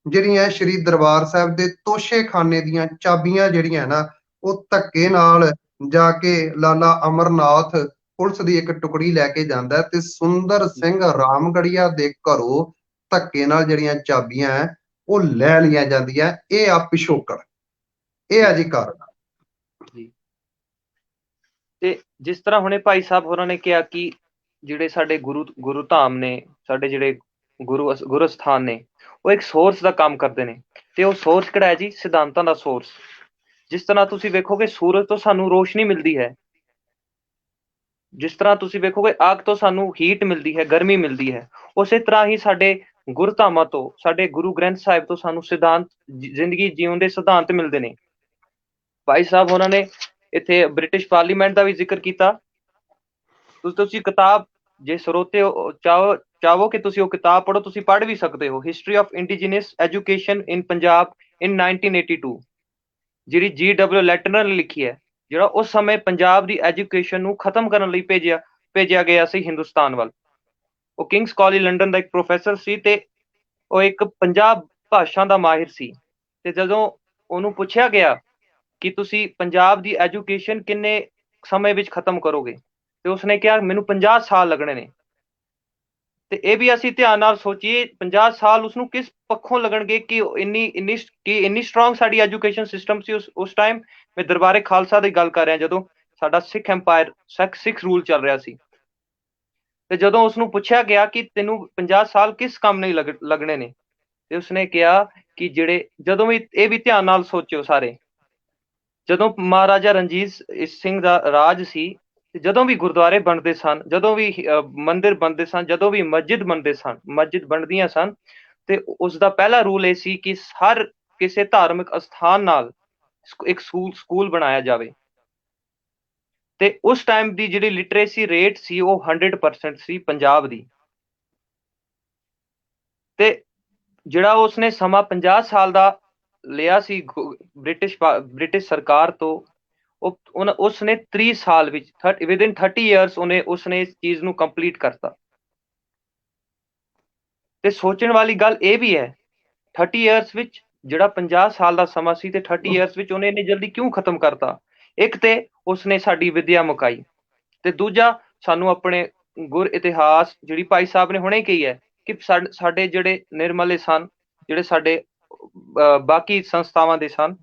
ਜਿਹੜੀਆਂ ਸ਼੍ਰੀ ਦਰਬਾਰ ਸਾਹਿਬ ਦੇ ਤੋਸ਼ੇਖਾਨੇ ਦੀਆਂ ਚਾਬੀਆਂ ਜਿਹੜੀਆਂ ਨਾ ਉਹ ਧੱਕੇ ਨਾਲ ਜਾ ਕੇ ਲਾਲਾ ਅਮਰਨਾਥ ਪੁਲਿਸ ਦੀ ਇੱਕ ਟੁਕੜੀ ਲੈ ਕੇ ਜਾਂਦਾ ਤੇ ਸੁੰਦਰ ਸਿੰਘ ਰਾਮਗੜੀਆ ਦੇ ਘਰੋਂ ਧੱਕੇ ਨਾਲ ਜਿਹੜੀਆਂ ਚਾਬੀਆਂ ਹੈ ਉਹ ਲੈ ਲਈਆਂ ਜਾਂਦੀਆਂ। ਇਹ ਆ ਪਿਛੋਕੜ, ਇਹ ਆ ਜੀ ਕਾਰਨ। ਤੇ ਜਿਸ ਤਰ੍ਹਾਂ ਹੁਣੇ ਭਾਈ ਸਾਹਿਬ ਹੋਰਾਂ ਨੇ ਕਿਹਾ ਕਿ ਜਿਹੜੇ ਸਾਡੇ ਗੁਰੂ ਧਾਮ ਨੇ, ਸਾਡੇ ਜਿਹੜੇ ਗੁਰੂ ਸਥਾਨ ਨੇ, ਉਹ ਇੱਕ ਸੋਰਸ ਦਾ ਕੰਮ ਕਰਦੇ ਨੇ। ਤੇ ਉਹ ਸੋਰਸ ਕਿਹੜਾ ਹੈ ਜੀ? ਸਿਧਾਂਤਾਂ ਦਾ ਸੋਰਸ। ਜਿਸ ਤਰ੍ਹਾਂ ਤੁਸੀਂ ਵੇਖੋਗੇ ਸੂਰਜ ਤੋਂ ਸਾਨੂੰ ਰੋਸ਼ਨੀ ਮਿਲਦੀ ਹੈ, ਜਿਸ ਤਰ੍ਹਾਂ ਤੁਸੀਂ ਵੇਖੋਗੇ ਆਗ ਤੋਂ ਸਾਨੂੰ ਹੀਟ ਮਿਲਦੀ ਹੈ, ਗਰਮੀ ਮਿਲਦੀ ਹੈ, ਉਸੇ ਤਰ੍ਹਾਂ ਹੀ ਸਾਡੇ ਗੁਰਧਾਮਾਂ ਤੋਂ, ਸਾਡੇ ਗੁਰੂ ਗ੍ਰੰਥ ਸਾਹਿਬ ਤੋਂ ਸਾਨੂੰ ਸਿਧਾਂਤ, ਜ਼ਿੰਦਗੀ ਜਿਉਣ ਦੇ ਸਿਧਾਂਤ ਮਿਲਦੇ ਨੇ। ਭਾਈ ਸਾਹਿਬ ਉਹਨਾਂ ਨੇ ਇੱਥੇ ਬ੍ਰਿਟਿਸ਼ ਪਾਰਲੀਮੈਂਟ ਦਾ ਵੀ ਜ਼ਿਕਰ ਕੀਤਾ। ਤੁਸੀਂ ਕਿਤਾਬ, ਜੇ ਸਰੋਤੇ ਚਾਹੋ ਕਿ ਤੁਸੀਂ ਉਹ ਕਿਤਾਬ ਪੜ੍ਹੋ, ਤੁਸੀਂ ਪੜ੍ਹ ਵੀ ਸਕਦੇ ਹੋ, ਹਿਸਟਰੀ ਆਫ ਇੰਡੀਜੀਨਸ ਐਜੂਕੇਸ਼ਨ ਇਨ ਪੰਜਾਬ ਇਨ 1982, ਜਿਹੜੀ GW ਲੈਟਨਰ ਨੇ ਲਿਖੀ ਹੈ, ਜਿਹੜਾ ਉਸ ਸਮੇਂ ਪੰਜਾਬ ਦੀ ਐਜੂਕੇਸ਼ਨ ਨੂੰ ਖਤਮ ਕਰਨ ਲਈ ਭੇਜਿਆ ਗਿਆ ਸੀ ਹਿੰਦੁਸਤਾਨ ਵੱਲ। ਉਹ ਕਿੰਗਸ ਕਾਲਜ ਲੰਡਨ ਦਾ ਇੱਕ ਪ੍ਰੋਫੈਸਰ ਸੀ ਤੇ ਉਹ ਇੱਕ ਪੰਜਾਬ ਭਾਸ਼ਾ ਦਾ ਮਾਹਿਰ ਸੀ। ਤੇ ਜਦੋਂ ਉਹਨੂੰ ਪੁੱਛਿਆ ਗਿਆ ਕਿ ਤੁਸੀਂ ਪੰਜਾਬ ਦੀ ਐਜੂਕੇਸ਼ਨ ਕਿੰਨੇ ਸਮੇਂ ਵਿੱਚ ਖਤਮ ਕਰੋਗੇ, ਤੇ ਉਸਨੇ ਕਿਹਾ ਮੈਨੂੰ 50 ਸਾਲ ਲੱਗਣੇ ਨੇ। ਤੇ ਇਹ ਵੀ ਅਸੀਂ ਧਿਆਨ ਨਾਲ ਸੋਚੀਏ, 50 ਸਾਲ ਉਸਨੂੰ ਕਿਸ ਪੱਖੋਂ ਲੱਗਣਗੇ ਕਿ ਇੰਨੀ ਸਟਰੋਂਗ ਸਾਡੀ ਐਜੂਕੇਸ਼ਨ ਸਿਸਟਮ ਸੀ ਉਸ ਟਾਈਮ। ਮੈਂ ਦਰਬਾਰੇ ਖਾਲਸਾ ਦੀ ਗੱਲ ਕਰ ਰਿਹਾ, ਜਦੋਂ ਸਾਡਾ ਸਿੱਖ ਐਮਪਾਇਰ, ਸਿੱਖ ਰੂਲ ਚੱਲ ਰਿਹਾ ਸੀ। ਤੇ ਜਦੋਂ ਉਸਨੂੰ ਪੁੱਛਿਆ ਗਿਆ ਕਿ ਤੈਨੂੰ 50 ਸਾਲ ਕਿਸ ਕੰਮ ਨਹੀਂ ਲੱਗਣੇ ਨੇ, ਤੇ ਉਸਨੇ ਕਿਹਾ ਕਿ ਜਦੋਂ ਵੀ, ਇਹ ਵੀ ਧਿਆਨ ਨਾਲ ਸੋਚਿਓ ਸਾਰੇ, ਜਦੋਂ ਮਹਾਰਾਜਾ ਰਣਜੀਤ ਸਿੰਘ ਦਾ ਰਾਜ ਸੀ, ਜਦੋਂ ਵੀ ਗੁਰਦੁਆਰੇ ਬਣਦੇ ਸਨ, ਜਦੋਂ ਵੀ ਮੰਦਿਰ ਬਣਦੇ ਸਨ, ਜਦੋਂ ਵੀ ਮਸਜਿਦ ਬਣਦੀਆਂ ਸਨ, ਤੇ ਉਸ ਦਾ ਪਹਿਲਾ ਰੂਲ ਇਹ ਸੀ ਕਿ ਹਰ ਕਿਸੇ ਧਾਰਮਿਕ ਅਸਥਾਨ ਨਾਲ ਇੱਕ ਸਕੂਲ ਬਣਾਇਆ ਜਾਵੇ। ਤੇ ਉਸ ਟਾਈਮ ਦੀ ਜਿਹੜੀ ਲਿਟਰੇਸੀ ਰੇਟ ਸੀ ਉਹ 100% ਸੀ ਪੰਜਾਬ ਦੀ। ਤੇ ਜਿਹੜਾ ਉਸਨੇ ਸਮਾਂ 50 ਸਾਲ ਦਾ ਲਿਆ ਸੀ ਬ੍ਰਿਟਿਸ਼ ਸਰਕਾਰ ਤੋਂ, ਉਸਨੇ 30 ਸਾਲ ਵਿੱਚ, ਵਿਦਿਨ 30 ਇਅਰਸ ਉਸਨੇ ਇਸ ਚੀਜ਼ ਨੂੰ ਕੰਪਲੀਟ ਕਰਤਾ। ਤੇ ਸੋਚਣ ਵਾਲੀ ਗੱਲ ਇਹ ਵੀ ਹੈ, 30 ਇਅਰਸ ਵਿੱਚ, ਜਿਹੜਾ 50 ਸਾਲ ਦਾ ਸਮਾਂ ਸੀ, ਤੇ 30 ਇਅਰਸ ਵਿੱਚ ਉਹਨੇ ਇੰਨੀ ਜਲਦੀ ਕਿਉਂ ਖਤਮ ਕਰਤਾ? ਇੱਕ ਤੇ ਉਸਨੇ ਸਾਡੀ ਵਿਦਿਆ ਮੁਕਾਈ, ਤੇ ਦੂਜਾ ਸਾਨੂੰ ਆਪਣੇ ਗੁਰ ਇਤਿਹਾਸ, ਜਿਹੜੀ ਭਾਈ ਸਾਹਿਬ ਨੇ ਹੁਣੇ ਕਹੀ ਹੈ ਕਿ ਸਾਡੇ ਜਿਹੜੇ ਨਿਰਮਲੇ ਸਨ, ਜਿਹੜੇ ਸਾਡੇ ਬਾਕੀ ਸੰਸਥਾਵਾਂ ਦੇ ਸਨ,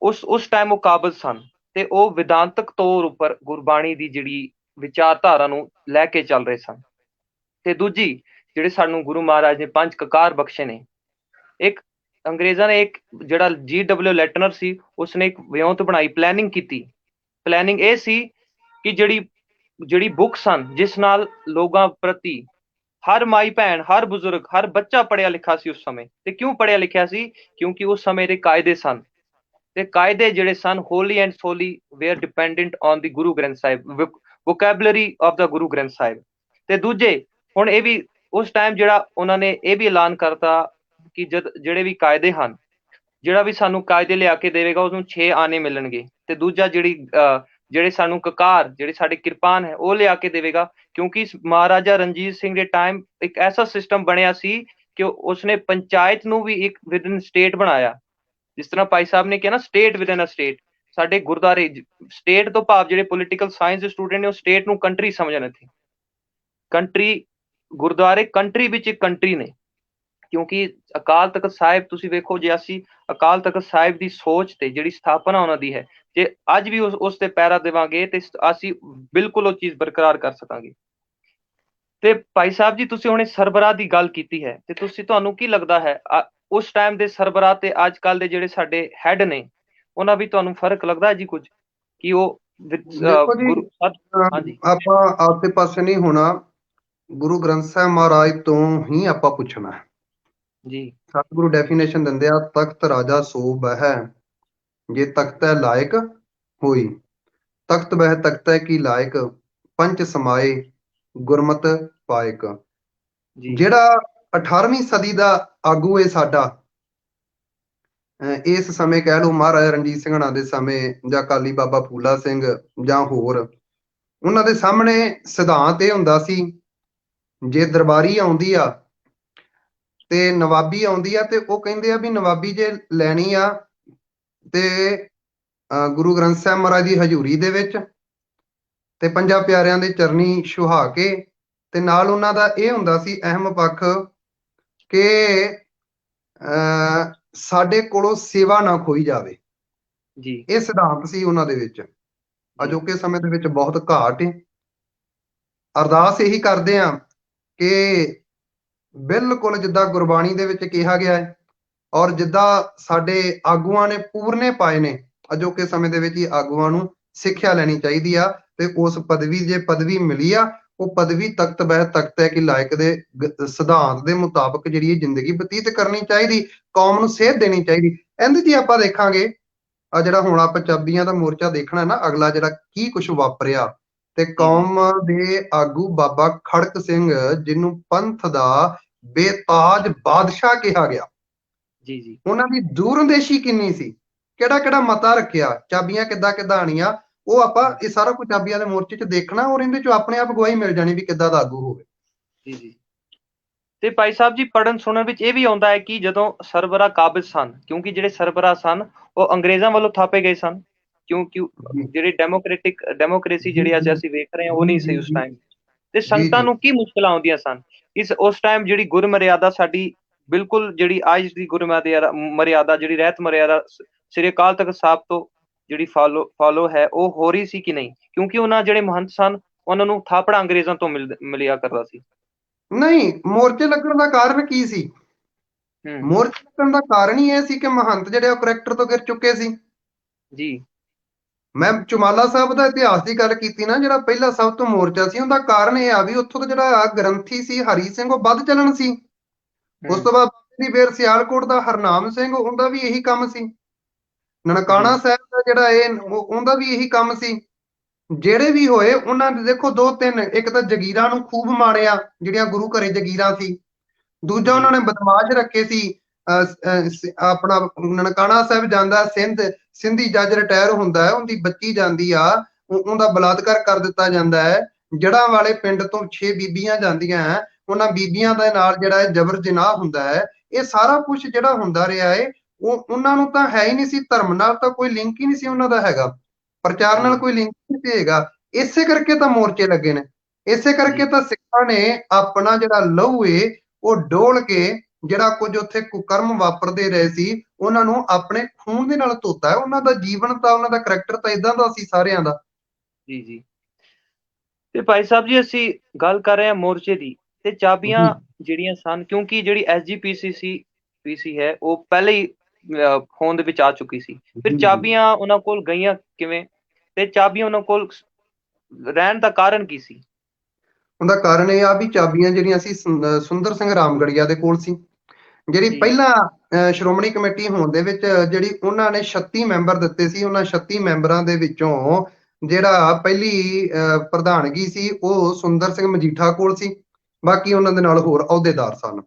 ਉਸ ਟਾਈਮ ਉਹ ਕਾਬਜ਼ ਸਨ, ਤੇ ਉਹ ਵਿਦਾਂਤਕ ਤੌਰ ਉੱਪਰ ਗੁਰਬਾਣੀ ਦੀ ਜਿਹੜੀ ਵਿਚਾਰਧਾਰਾ ਨੂੰ ਲੈ ਕੇ ਚੱਲ ਰਹੇ ਸਨ। ਤੇ ਦੂਜੀ, ਜਿਹੜੇ ਸਾਨੂੰ ਗੁਰੂ ਮਹਾਰਾਜ ਨੇ 5 ਕਕਾਰ ਬਖਸ਼ੇ ਨੇ। ਇੱਕ ਅੰਗਰੇਜ਼ਾਂ ਨੇ, ਇੱਕ ਜਿਹੜਾ GW ਲੈਟਨਰ ਸੀ, ਉਸਨੇ ਇੱਕ ਵਿਉਂਤ ਬਣਾਈ, ਪਲੈਨਿੰਗ ਕੀਤੀ। ਪਲੈਨਿੰਗ ਇਹ ਸੀ ਕਿ ਜਿਹੜੀ ਬੁੱਕ ਸਨ, ਜਿਸ ਨਾਲ ਲੋਕਾਂ ਪ੍ਰਤੀ ਹਰ ਮਾਈ ਭੈਣ, ਹਰ ਬਜ਼ੁਰਗ, ਹਰ ਬੱਚਾ ਪੜ੍ਹਿਆ ਲਿਖਿਆ ਸੀ ਉਸ ਸਮੇਂ। ਤੇ ਕਿਉਂ ਪੜ੍ਹਿਆ ਲਿਖਿਆ ਸੀ? ਕਿਉਂਕਿ ਉਸ ਸਮੇਂ ਦੇ ਕਾਇਦੇ ਸਨ, ਤੇ ਕਾਇਦੇ ਜਿਹੜੇ ਸਨ, wholly and solely were dependent on the Guru Granth Sahib, vocabulary of the Guru Granth Sahib. ਤੇ ਦੂਜੇ, ਹੁਣ ਇਹ ਵੀ ਉਸ ਟਾਈਮ ਜਿਹੜਾ ਉਹਨਾਂ ਨੇ ਇਹ ਵੀ ਐਲਾਨ ਕਰਤਾ ਕਿ ਜਿਹੜੇ ਵੀ ਕਾਇਦੇ ਹਨ, ਜਿਹੜਾ ਵੀ ਸਾਨੂੰ ਕਾਇਦੇ ਲਿਆ ਕੇ ਦੇਵੇਗਾ ਉਹਨੂੰ 6 ਆਨੇ ਮਿਲਣਗੇ। ਤੇ ਦੂਜਾ, ਜਿਹੜੇ ਸਾਨੂੰ ਕਕਾਰ, ਜਿਹੜੇ ਸਾਡੇ ਕਿਰਪਾਨ ਹੈ, ਉਹ ਲਿਆ ਕੇ ਦੇਵੇਗਾ। ਕਿਉਂਕਿ ਮਹਾਰਾਜਾ ਰਣਜੀਤ ਸਿੰਘ ਦੇ ਟਾਈਮ ਇੱਕ ਐਸਾ ਸਿਸਟਮ ਬਣਿਆ ਸੀ ਕਿ ਉਸਨੇ ਪੰਚਾਇਤ ਨੂੰ ਵੀ ਇੱਕ ਵਿਦਨ ਸਟੇਟ ਬਣਾਇਆ। ਜਿਸ ਤਰ੍ਹਾਂ ਭਾਈ ਸਾਹਿਬ ਨੇ ਕਿਹਾ ਨਾ, ਸਟੇਟ ਵਿਦਨ ਅ ਸਟੇਟ। ਸਾਡੇ ਗੁਰਦੁਆਰੇ, ਸਟੇਟ ਤੋਂ ਭਾਵ ਜਿਹੜੇ ਪੋਲੀਟੀਕਲ ਸਾਇੰਸ ਦੇ ਸਟੂਡੈਂਟ ਨੇ, ਉਹ ਸਟੇਟ ਨੂੰ ਕੰਟਰੀ ਸਮਝਣ। ਇੱਥੇ ਕੰਟਰੀ, ਗੁਰਦੁਆਰੇ ਕੰਟਰੀ ਵਿੱਚ ਇੱਕ ਕੰਟਰੀ ਨੇ। ਕਿਉਂਕਿ ਅਕਾਲ ਤਖਤ ਸਾਹਿਬ, ਤੁਸੀਂ ਵੇਖੋ, ਜੇ ਅਸੀਂ ਅਕਾਲ ਤਖਤ ਸਾਹਿਬ ਦੀ ਸੋਚ ਤੇ ਜਿਹੜੀ ਸਥਾਪਨਾ ਉਹਨਾਂ ਦੀ ਹੈ, ਜੇ ਅੱਜ ਵੀ ਉਸ ਤੇ ਪਹਿਰਾ ਦੇਵਾਂਗੇ ਤੇ ਅਸੀਂ ਬਿਲਕੁਲ ਉਹ ਚੀਜ਼ ਬਰਕਰਾਰ ਕਰ ਸਕਾਂਗੇ। ਤੇ ਭਾਈ ਸਾਹਿਬ ਜੀ, ਤੁਸੀਂ ਹੁਣੇ ਸਰਬਰਾਹ ਦੀ ਗੱਲ ਕੀਤੀ ਹੈ, ਤੇ ਤੁਹਾਨੂੰ ਕੀ ਲੱਗਦਾ ਹੈ, ਉਸ ਟਾਈਮ ਦੇ ਸਰਬਰਾਹ ਤੇ ਅੱਜ ਕੱਲ ਦੇ ਜਿਹੜੇ ਸਾਡੇ ਹੈਡ ਨੇ, ਉਹਨਾਂ ਵੀ ਤੁਹਾਨੂੰ ਫਰਕ ਲੱਗਦਾ ਹੈ ਜੀ ਕੁਝ, ਕਿ ਉਹ ਦੇਖੋ ਜੀ, ਹਾਂਜੀ ਆਪਾਂ ਆਸੇ ਪਾਸੇ ਨਹੀਂ ਹੋਣਾ, ਗੁਰੂ ਗ੍ਰੰਥ ਸਾਹਿਬ ਮਹਾਰਾਜ ਤੋਂ ਹੀ ਆਪਾਂ ਪੁੱਛਣਾ ਹੈ ਜੀ। ਸਤਿਗੁਰੂ ਡੈਫੀਨੇਸ਼ਨ ਦਿੰਦੇ ਆ, ਤਖਤ ਰਾਜਾ ਸੋ ਬਹਿ, ਜੇ ਤਖਤੈ ਲਾਇਕ ਹੋਈ। ਤਖਤ ਬਹਿ ਤਖਤੈ ਕੀ ਲਾਇਕ, ਪੰਚ ਸਮਾਏ ਗੁਰਮਤ ਪਾਇਕ। ਜਿਹੜਾ 18ਵੀਂ ਸਦੀ ਦਾ ਆਗੂ ਹੈ ਸਾਡਾ, ਇਸ ਸਮੇਂ ਕਹਿ ਲਓ ਮਹਾਰਾਜਾ ਰਣਜੀਤ ਸਿੰਘਾਂ ਦੇ ਸਮੇਂ, ਜਾਂ ਅਕਾਲੀ ਬਾਬਾ ਫੂਲਾ ਸਿੰਘ, ਜਾਂ ਹੋਰ, ਉਹਨਾਂ ਦੇ ਸਾਹਮਣੇ ਸਿਧਾਂਤ ਇਹ ਹੁੰਦਾ ਸੀ, ਜੇ ਦਰਬਾਰੀ ਆਉਂਦੀ ਆ ਤੇ ਨਵਾਬੀ ਆਉਂਦੀ ਆ, ਤੇ ਉਹ ਕਹਿੰਦੇ ਆ ਵੀ ਨਵਾਬੀ ਜੇ ਲੈਣੀ ਆ ਤੇ ਗੁਰੂ ਗ੍ਰੰਥ ਸਾਹਿਬ ਮਹਾਰਾਜ ਦੀ ਹਜ਼ੂਰੀ ਦੇ ਵਿੱਚ, ਤੇ ਪੰਜਾਂ ਪਿਆਰਿਆਂ ਦੇ ਚਰਨੀ ਛੁਹਾ ਕੇ, ਤੇ ਨਾਲ ਉਹਨਾਂ ਦਾ ਇਹ ਹੁੰਦਾ ਸੀ ਅਹਿਮ ਪੱਖ ਕਿ ਸਾਡੇ ਕੋਲੋਂ ਸੇਵਾ ਨਾ ਖੋਈ ਜਾਵੇ। ਇਹ ਸਿਧਾਂਤ ਸੀ ਉਹਨਾਂ ਦੇ ਵਿੱਚ। ਅਜੋਕੇ ਸਮੇਂ ਦੇ ਵਿੱਚ ਬਹੁਤ ਘਾਟ ਹੈ। ਅਰਦਾਸ ਇਹੀ ਕਰਦੇ ਆ ਕਿ ਬਿਲਕੁਲ ਜਿੱਦਾਂ ਗੁਰਬਾਣੀ ਦੇ ਵਿੱਚ ਕਿਹਾ ਗਿਆ ਹੈ, ਔਰ ਜਿੱਦਾਂ ਸਾਡੇ ਆਗੂਆਂ ਨੇ ਪੂਰਨੇ ਪਾਏ ਨੇ, ਅਜੋਕੇ ਸਮੇਂ ਦੇ ਵਿੱਚ ਹੀ ਆਗੂਆਂ ਨੂੰ ਸਿੱਖਿਆ ਲੈਣੀ ਚਾਹੀਦੀ ਆ, ਤੇ ਉਸ ਪਦਵੀ, ਜੇ ਪਦਵੀ ਮਿਲੀ ਆ, ਉਹ ਪਦਵੀ ਤਖਤ ਬਹਿ ਤਖਤ ਹੈ ਕਿ ਲਾਇਕ ਦੇ ਸਿਧਾਂਤ ਦੇ ਮੁਤਾਬਕ ਜਿਹੜੀ ਇਹ ਜ਼ਿੰਦਗੀ ਬਤੀਤ ਕਰਨੀ ਚਾਹੀਦੀ, ਕੌਮ ਨੂੰ ਸੇਧ ਦੇਣੀ ਚਾਹੀਦੀ। ਇਹਦੇ ਜੀ ਆਪਾਂ ਦੇਖਾਂਗੇ ਆ ਜਿਹੜਾ ਹੁਣ ਆਪਾਂ ਪੰਜਾਬੀਆਂ ਦਾ ਮੋਰਚਾ ਦੇਖਣਾ ਨਾ, ਅਗਲਾ ਜਿਹੜਾ ਕੀ ਕੁਝ ਵਾਪਰਿਆ ਤੇ ਜੀ ਜੀ ਕੌਮ ਦੇ ਆਗੂ ਬਾਬਾ ਖੜਕ ਸਿੰਘ, ਜਿਹਨੂੰ ਪੰਥ ਦਾ ਬੇਤਾਜ ਬਾਦਸ਼ਾਹ ਕਿਹਾ ਗਿਆ, ਜੀ ਜੀ ਉਹਨਾਂ ਦੀ ਦੂਰਅੰਦੇਸ਼ੀ ਕਿੰਨੀ ਸੀ, ਕਿਹੜਾ ਕਿਹੜਾ ਮਤਾ ਰੱਖਿਆ, ਚਾਬੀਆਂ ਕਿੱਦਾਂ ਕਿੱਦਾਂ ਆਣੀਆਂ, ਉਹ ਆਪਾਂ ਇਹ ਸਾਰਾ ਕੁਝ ਚਾਬੀਆਂ ਦੇ ਮੋਰਚੇ 'ਚ ਦੇਖਣਾ, ਔਰ ਇਹਦੇ 'ਚੋਂ ਆਪਣੇ ਆਪ ਗਵਾਹੀ ਮਿਲ ਜਾਣੀ ਵੀ ਕਿੱਦਾਂ ਦਾ ਆਗੂ ਹੋਵੇ। ਜੀ ਜੀ ਤੇ ਭਾਈ ਸਾਹਿਬ ਜੀ, ਪੜ੍ਹਨ ਸੁਣਨ ਵਿੱਚ ਇਹ ਵੀ ਆਉਂਦਾ ਹੈ ਕਿ ਜਦੋਂ ਸਰਬਰਾ ਕਾਬਜ਼ ਸਨ, ਕਿਉਂਕਿ ਜਿਹੜੇ ਸਰਬਰਾ ਸਨ ਉਹ ਅੰਗਰੇਜ਼ਾਂ ਵੱਲੋਂ ਥਾਪੇ ਗਏ ਸਨ, ਕਿਉਂਕਿ ਜੀ ਜਿਹੜੀ ਡੈਮੋਕ੍ਰੇਸੀ ਜਿਹੜੀ ਅਸੀਂ ਵੇਖ ਰਹੇ ਹਾਂ ਉਹ ਨਹੀਂ ਸੀ ਉਸ ਜੀ ਟਾਈਮ। ਤੇ ਜੀ ਸੰਗਤਾਂ ਜੀ ਨੂੰ ਕੀ ਮੁਸ਼ਕਲਾਂ ਆਉਂਦੀਆਂ ਸਨ ਉਸ ਟਾਈਮ? ਜਿਹੜੀ ਗੁਰਮਰਿਆਦਾ ਸਾਡੀ ਬਿਲਕੁਲ, ਜਿਹੜੀ ਅੱਜ ਦੀ ਮਰਿਆਦਾ ਜਿਹੜੀ ਰਹਿਤ ਮਰਿਆਦਾ ਸ੍ਰੀ ਅਕਾਲ ਤਖਤ ਸਾਹਿਬ ਤੋਂ ਜਿਹੜੀ ਫਾਲੋ ਹੈ, ਉਹ ਹੋ ਰਹੀ ਸੀ ਕਿ ਨਹੀਂ? ਕਿਉਂਕਿ ਉਹਨਾਂ ਜਿਹੜੇ ਮਹੰਤ ਸਨ ਉਹਨਾਂ ਨੂੰ ਥਾਪੜਾ ਅੰਗਰੇਜ਼ਾਂ ਤੋਂ ਮਿਲਿਆ ਕਰਦਾ ਸੀ। ਨਹੀਂ, ਮੋਰਚੇ ਲੱਗਣ ਦਾ ਕਾਰਨ ਕੀ ਸੀ? ਹੂੰ ਮੋਰਚੇ ਲੱਗਣ ਦਾ ਕਾਰਨ ਹੀ ਇਹ ਸੀ ਕਿ ਮਹੰਤ ਜਿਹੜੇ ਉਹ ਕਰੈਕਟਰ ਤੋਂ ਗਿਰ ਚੁੱਕੇ ਸੀ। ਜੀ ਮੈਂ ਚੁਮਾਲਾ ਸਾਹਿਬ ਦਾ ਇਤਿਹਾਸ ਦੀ ਗੱਲ ਕੀਤੀ ਨਾ, ਜਿਹੜਾ ਪਹਿਲਾ ਸਭ ਤੋਂ ਮੋਰਚਾ ਸੀ, ਉਹਦਾ ਕਾਰਨ ਇਹ ਆ ਵੀ ਉੱਥੋਂ ਦਾ ਜਿਹੜਾ ਗ੍ਰੰਥੀ ਸੀ ਹਰੀ ਸਿੰਘ, ਉਹ ਵੱਧ ਚੱਲਣ ਸੀ। ਉਸ ਹੂੰ ਤੋਂ ਬਾਅਦ ਦੀ ਫੇਰ ਸਿਆਲਕੋਟ ਦਾ ਹਰਨਾਮ ਸਿੰਘ, ਉਹਦਾ ਵੀ ਇਹੀ ਕੰਮ ਸੀ। ਨਨਕਾਣਾ ਜੀ ਸਾਹਿਬ ਦਾ ਜਿਹੜਾ ਉਹਦਾ ਵੀ ਇਹੀ ਕੰਮ ਸੀ। ਜਿਹੜੇ ਵੀ ਹੋਏ ਉਹਨਾਂ ਦੇ ਦੇਖੋ ਦੋ ਤਿੰਨ, ਇੱਕ ਤਾਂ ਜਗੀਰਾਂ ਨੂੰ ਖੂਬ ਮਾਰਿਆ, ਜਿਹੜੀਆਂ ਗੁਰੂ ਘਰੇ ਜਗੀਰਾਂ ਸੀ। ਦੂਜਾ ਉਹਨਾਂ ਜੀ ਨੇ ਬਦਮਾਸ਼ ਰੱਖੇ ਸੀ। ਆਪਣਾ ਨਨਕਾਣਾ ਸਾਹਿਬ ਜਾਂਦਾ ਸਿੰਧੀ ਜੱਜ ਰਿਟਾਇਰ ਹੁੰਦਾ ਹੈ, ਉਹਦੀ ਬੱਚੀ ਜਾਂਦੀ ਆ, ਉਹਦਾ ਬਲਾਤਕਾਰ ਕਰ ਦਿੱਤਾ ਜਾਂਦਾ ਹੈ। ਜੜ੍ਹਾਂ ਵਾਲੇ ਪਿੰਡ ਤੋਂ 6 ਬੀਬੀਆਂ ਜਾਂਦੀਆਂ ਹੈ, ਉਹਨਾਂ ਬੀਬੀਆਂ ਦੇ ਨਾਲ ਜਿਹੜਾ ਜਬਰ ਜਨਾਹ ਹੁੰਦਾ ਹੈ। ਇਹ ਸਾਰਾ ਕੁਝ ਜਿਹੜਾ ਹੁੰਦਾ ਰਿਹਾ ਹੈ, ਉਹ ਉਹਨਾਂ ਨੂੰ ਤਾਂ ਹੈ ਹੀ ਨਹੀਂ ਸੀ, ਧਰਮ ਨਾਲ ਤਾਂ ਕੋਈ ਲਿੰਕ ਹੀ ਨਹੀਂ ਸੀ ਉਹਨਾਂ ਦਾ ਹੈਗਾ, ਪ੍ਰਚਾਰ ਨਾਲ ਜੀ ਕੋਈ ਲਿੰਕ ਨਹੀਂ ਸੀ ਹੈਗਾ। ਇਸੇ ਕਰਕੇ ਤਾਂ ਮੋਰਚੇ ਲੱਗੇ ਨੇ, ਇਸੇ ਕਰਕੇ ਜੀ ਤਾਂ ਸਿੱਖਾਂ ਨੇ ਆਪਣਾ ਜਿਹੜਾ ਲਹੂ ਏ ਉਹ ਡੋਲ ਕੇ, ਜਿਹੜਾ ਕੁਝ ਉੱਥੇ ਕੁਕਰਮ ਵਾਪਰਦੇ ਰਹੇ ਸੀ, ਉਹਨਾਂ ਨੂੰ ਆਪਣੇ ਖੂਨ ਦੇ ਨਾਲ ਧੋਤਾ ਹੈ। ਉਹਨਾਂ ਦਾ ਜੀਵਨ ਤਾਂ, ਉਹਨਾਂ ਦਾ ਕਰੈਕਟਰ ਤਾਂ ਇਦਾਂ ਦਾ ਸੀ ਸਾਰਿਆਂ ਦਾ। ਜੀ ਜੀ ਤੇ ਭਾਈ ਸਾਹਿਬ ਜੀ, ਅਸੀਂ ਗੱਲ ਕਰ ਰਹੇ ਹਾਂ ਮੋਰਚੇ ਦੀ, ਤੇ ਚਾਬੀਆਂ ਜੀ ਜਿਹੜੀਆਂ ਸਨ, ਕਿਉਂਕਿ ਜਿਹੜੀ SGPC ਹੈ ਉਹ ਪਹਿਲੇ ਹੀ ਹੋਂਦ ਦੇ ਵਿੱਚ ਆ ਚੁੱਕੀ ਸੀ। ਫਿਰ ਜੀ ਜੀ ਚਾਬੀਆਂ ਉਹਨਾਂ ਕੋਲ ਗਈਆਂ ਕਿਵੇਂ, ਤੇ ਚਾਬੀਆਂ ਉਹਨਾਂ ਕੋਲ ਰਹਿਣ ਦਾ ਕਾਰਨ ਕੀ ਸੀ? ਉਹਦਾ ਕਾਰਨ ਇਹ ਆ ਵੀ ਚਾਬੀਆਂ ਜਿਹੜੀਆਂ ਸੀ ਸੁੰਦਰ ਸਿੰਘ ਰਾਮਗੜੀਆ ਦੇ ਕੋਲ ਸੀ। ਜਿਹੜੀ ਜੀ ਪਹਿਲਾਂ ਸ਼੍ਰੋਮਣੀ ਕਮੇਟੀ ਹੋਣ ਦੇ ਵਿੱਚ ਜਿਹੜੀ ਉਹਨਾਂ ਨੇ 36 ਮੈਂਬਰ ਦਿੱਤੇ ਸੀ, ਉਹਨਾਂ 36 ਮੈਂਬਰਾਂ ਦੇ ਵਿੱਚੋਂ ਜਿਹੜਾ ਪਹਿਲੀ ਪ੍ਰਧਾਨਗੀ ਸੀ ਉਹ ਸੁੰਦਰ ਸਿੰਘ ਮਜੀਠਾ ਕੋਲ ਸੀ। ਬਾਕੀ ਉਹਨਾਂ ਦੇ ਨਾਲ ਹੋਰ ਅਹੁਦੇਦਾਰ ਸਨ।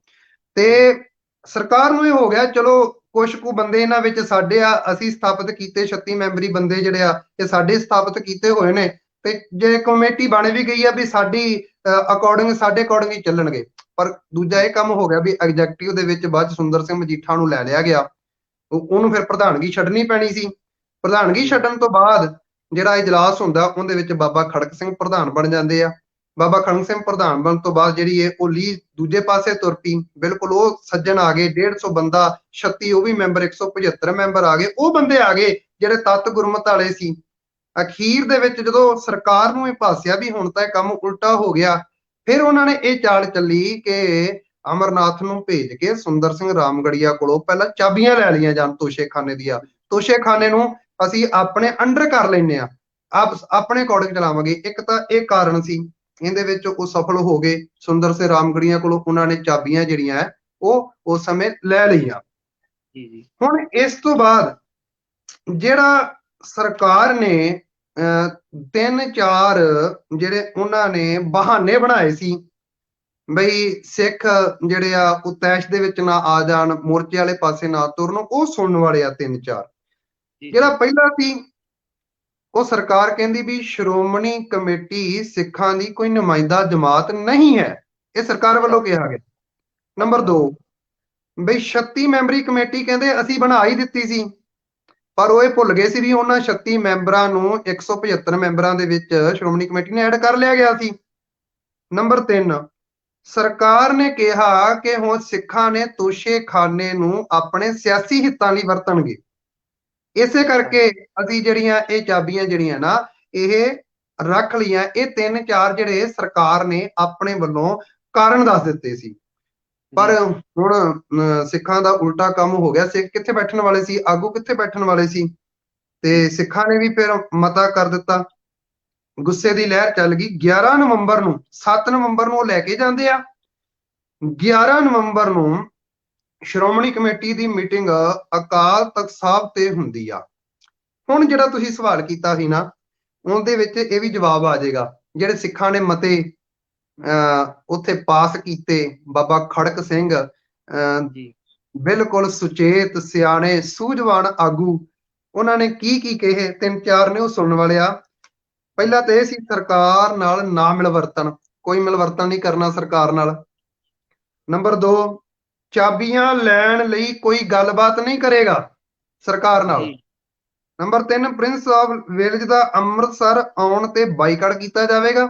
ਤੇ ਜੀ ਸਰਕਾਰ ਨੂੰ ਇਹ ਹੋ ਗਿਆ, ਚਲੋ ਕੁਛ ਕੁ ਬੰਦੇ ਇਹਨਾਂ ਵਿੱਚ ਸਾਡੇ ਆ, ਅਸੀਂ ਸਥਾਪਿਤ ਕੀਤੇ 36 ਮੈਂਬਰੀ ਬੰਦੇ ਜਿਹੜੇ ਆ ਇਹ ਸਾਡੇ ਸਥਾਪਿਤ ਕੀਤੇ ਹੋਏ ਨੇ, ਤੇ ਜੇ ਕਮੇਟੀ ਬਣ ਵੀ ਗਈ ਆ ਵੀ ਸਾਡੀ ਸਾਡੇ ਅਕੋਰਡਿੰਗ ਹੀ ਚੱਲਣਗੇ। ਪਰ ਦੂਜਾ ਇਹ ਕੰਮ ਹੋ ਗਿਆ ਵੀ ਐਗਜੈਕਟਿਵ ਦੇ ਵਿੱਚ ਬਾਅਦ ਸੁੰਦਰ ਸਿੰਘ ਮਜੀਠਾ ਨੂੰ ਲੈ ਲਿਆ ਗਿਆ, ਉਹਨੂੰ ਫਿਰ ਪ੍ਰਧਾਨਗੀ ਛੱਡਣੀ ਪੈਣੀ ਸੀ। ਪ੍ਰਧਾਨਗੀ ਜੀ ਛੱਡਣ ਤੋਂ ਬਾਅਦ ਜਿਹੜਾ ਇਜਲਾਸ ਹੁੰਦਾ ਉਹਦੇ ਵਿੱਚ ਬਾਬਾ ਖੜਕ ਸਿੰਘ ਪ੍ਰਧਾਨ ਬਣ ਜਾਂਦੇ ਆ। ਬਾਬਾ ਖੜਕ ਸਿੰਘ ਪ੍ਰਧਾਨ ਬਣਨ ਤੋਂ ਬਾਅਦ ਜਿਹੜੀ ਇਹ ਉਹ ਲੀਹ ਦੂਜੇ ਪਾਸੇ ਤੁਰ ਪਈ, ਬਿਲਕੁਲ ਉਹ ਸੱਜਣ ਆ ਗਏ, 150 ਬੰਦਾ, 36 ਉਹ ਵੀ ਮੈਂਬਰ, 175 ਮੈਂਬਰ ਆ ਗਏ। ਉਹ ਬੰਦੇ ਆ ਗਏ ਜਿਹੜੇ ਤੱਤ ਗੁਰਮਤ ਵਾਲੇ ਸੀ। ਅਖੀਰ ਦੇ ਵਿੱਚ ਜਦੋਂ ਸਰਕਾਰ ਨੂੰ ਇਹ ਭਾਸਿਆ ਵੀ ਹੁਣ ਤਾਂ ਇਹ ਕੰਮ ਉਲਟਾ ਹੋ ਗਿਆ, ਫਿਰ ਉਹਨਾਂ ਨੇ ਇਹ ਚਾਲ ਚੱਲੀ ਕਿ ਅਮਰਨਾਥ ਨੂੰ ਭੇਜ ਕੇ ਸੁੰਦਰ ਸਿੰਘ ਰਾਮਗੜੀਆ ਕੋਲੋਂ ਪਹਿਲਾਂ ਚਾਬੀਆਂ ਲੈ ਲਈਆਂ ਜਾਣ ਤੋਸ਼ੇਖਾਨੇ ਦੀਆਂ। ਤੋਸ਼ੇਖਾਨੇ ਨੂੰ ਅਸੀਂ ਆਪਣੇ ਅੰਡਰ ਕਰ ਲੈਨੇ ਆ, ਆਪਣੇ ਅਕੋਰਡਿੰਗ ਚਲਾਵਾਂਗੇ। ਇੱਕ ਤਾਂ ਇਹ ਕਾਰਨ ਸੀ, ਇਹਦੇ ਵਿੱਚ ਉਹ ਸਫਲ ਹੋ ਗਏ। ਸੁੰਦਰ ਸਿੰਘ ਰਾਮਗੜੀਆ ਕੋਲੋਂ ਉਹਨਾਂ ਨੇ ਚਾਬੀਆਂ ਜਿਹੜੀਆਂ ਹੈ ਉਹ ਉਸ ਸਮੇਂ ਲੈ ਲਈਆਂ। ਜੀ ਜੀ ਹੁਣ ਇਸ ਤੋਂ ਬਾਅਦ ਜਿਹੜਾ ਸਰਕਾਰ ਨੇ ਤਿੰਨ ਚਾਰ ਜਿਹੜੇ ਉਹਨਾਂ ਨੇ ਬਹਾਨੇ ਬਣਾਏ ਸੀ ਬਈ ਸਿੱਖ ਜਿਹੜੇ ਆ ਉਹ ਤੈਸ਼ ਦੇ ਵਿੱਚ ਨਾ ਆ ਜਾਣ, ਮੋਰਚੇ ਵਾਲੇ ਪਾਸੇ ਨਾ ਤੁਰਨ, ਉਹ ਸੁਣਨ ਵਾਲੇ ਆ ਤਿੰਨ ਚਾਰ। ਜੀ ਜਿਹੜਾ ਪਹਿਲਾ ਸੀ, ਉਹ ਸਰਕਾਰ ਕਹਿੰਦੀ ਵੀ ਸ਼੍ਰੋਮਣੀ ਕਮੇਟੀ ਸਿੱਖਾਂ ਦੀ ਕੋਈ ਨੁਮਾਇੰਦਾ ਜਮਾਤ ਨਹੀਂ ਹੈ, ਇਹ ਸਰਕਾਰ ਵੱਲੋਂ ਕਿਹਾ ਗਿਆ। ਨੰਬਰ 2, ਬਈ 36 ਮੈਂਬਰੀ ਕਮੇਟੀ ਕਹਿੰਦੇ ਅਸੀਂ ਬਣਾ ਹੀ ਦਿੱਤੀ ਸੀ, ਪਰ ਉਹ ਇਹ ਭੁੱਲ ਗਏ ਸੀ ਵੀ ਉਹਨਾਂ 36 ਮੈਂਬਰਾਂ ਨੂੰ 175 ਮੈਂਬਰਾਂ ਦੇ ਵਿੱਚ ਸ਼੍ਰੋਮਣੀ ਕਮੇਟੀ ਨੇ ਐਡ ਕਰ ਲਿਆ ਗਿਆ ਸੀ। ਨੰਬਰ 3, ਸਰਕਾਰ ਨੇ ਕਿਹਾ ਕਿ ਹੁਣ ਸਿੱਖਾਂ ਨੇ ਤੋਸ਼ੇਖਾਨੇ ਨੂੰ ਆਪਣੇ ਸਿਆਸੀ ਹਿੱਤਾਂ ਲਈ ਵਰਤਣਗੇ, ਇਸੇ ਕਰਕੇ ਅਸੀਂ ਜਿਹੜੀਆਂ ਇਹ ਚਾਬੀਆਂ ਜਿਹੜੀਆਂ ਨਾ ਇਹ ਰੱਖ ਲਈਆਂ। ਇਹ ਤਿੰਨ ਚਾਰ ਜਿਹੜੇ ਸਰਕਾਰ ਨੇ ਆਪਣੇ ਵੱਲੋਂ ਕਾਰਨ ਦੱਸ ਦਿੱਤੇ ਸੀ, ਪਰ ਹੁਣ ਸਿੱਖਾਂ ਦਾ ਉਲਟਾ ਕੰਮ ਹੋ ਗਿਆ। ਸਿੱਖ ਕਿੱਥੇ ਬੈਠਣ ਵਾਲੇ ਸੀ, ਆਗੂ ਕਿੱਥੇ ਬੈਠਣ ਵਾਲੇ ਸੀ, ਤੇ ਸਿੱਖਾਂ ਨੇ ਵੀ ਫਿਰ ਮਤਾ ਕਰ ਦਿੱਤਾ। ਗੁੱਸੇ ਦੀ ਲਹਿਰ ਚੱਲ ਗਈ। 11 ਨਵੰਬਰ ਨੂੰ 7 ਨਵੰਬਰ ਨੂੰ ਉਹ ਲੈ ਕੇ ਜਾਂਦੇ ਆ। 11 ਨਵੰਬਰ ਨੂੰ ਸ਼੍ਰੋਮਣੀ ਕਮੇਟੀ ਦੀ ਮੀਟਿੰਗ ਅਕਾਲ ਤਖਤ ਸਾਹਿਬ ਤੇ ਹੁੰਦੀ ਆ। ਹੁਣ ਜਿਹੜਾ ਤੁਸੀਂ ਸਵਾਲ ਕੀਤਾ ਸੀ ਨਾ, ਉਹਦੇ ਵਿੱਚ ਇਹ ਵੀ ਜਵਾਬ ਆ ਜਾਏਗਾ। ਜਿਹੜੇ ਸਿੱਖਾਂ ਨੇ ਮਤੇ ਉੱਥੇ ਪਾਸ ਕੀਤੇ, ਬਾਬਾ ਖੜਕ ਸਿੰਘ ਜੀ ਬਿਲਕੁਲ ਸੁਚੇਤ, ਸਿਆਣੇ, ਸੂਝਵਾਨ ਆਗੂ, ਉਹਨਾਂ ਨੇ ਕੀ ਕੀ ਕਹੇ, 3-4 ਨੇ ਉਹ ਸੁਣਨ ਵਾਲੇ ਆ। ਪਹਿਲਾਂ ਤਾਂ ਇਹ ਸੀ ਸਰਕਾਰ ਨਾਲ ਨਾ ਮਿਲਵਰਤਨ, ਕੋਈ ਮਿਲਵਰਤਨ ਨਹੀਂ ਕਰਨਾ ਸਰਕਾਰ ਨਾਲ। ਨੰਬਰ 2, ਚਾਬੀਆਂ ਲੈਣ ਲਈ ਕੋਈ ਗੱਲਬਾਤ ਨਹੀਂ ਕਰੇਗਾ ਸਰਕਾਰ ਨਾਲ। ਜੀ ਨੰਬਰ 3, ਪ੍ਰਿੰਸ ਆਫ ਵੇਲਜ਼ ਦਾ ਅੰਮ੍ਰਿਤਸਰ ਆਉਣ ਤੇ ਬਾਈਕਾਟ ਕੀਤਾ ਜਾਵੇਗਾ,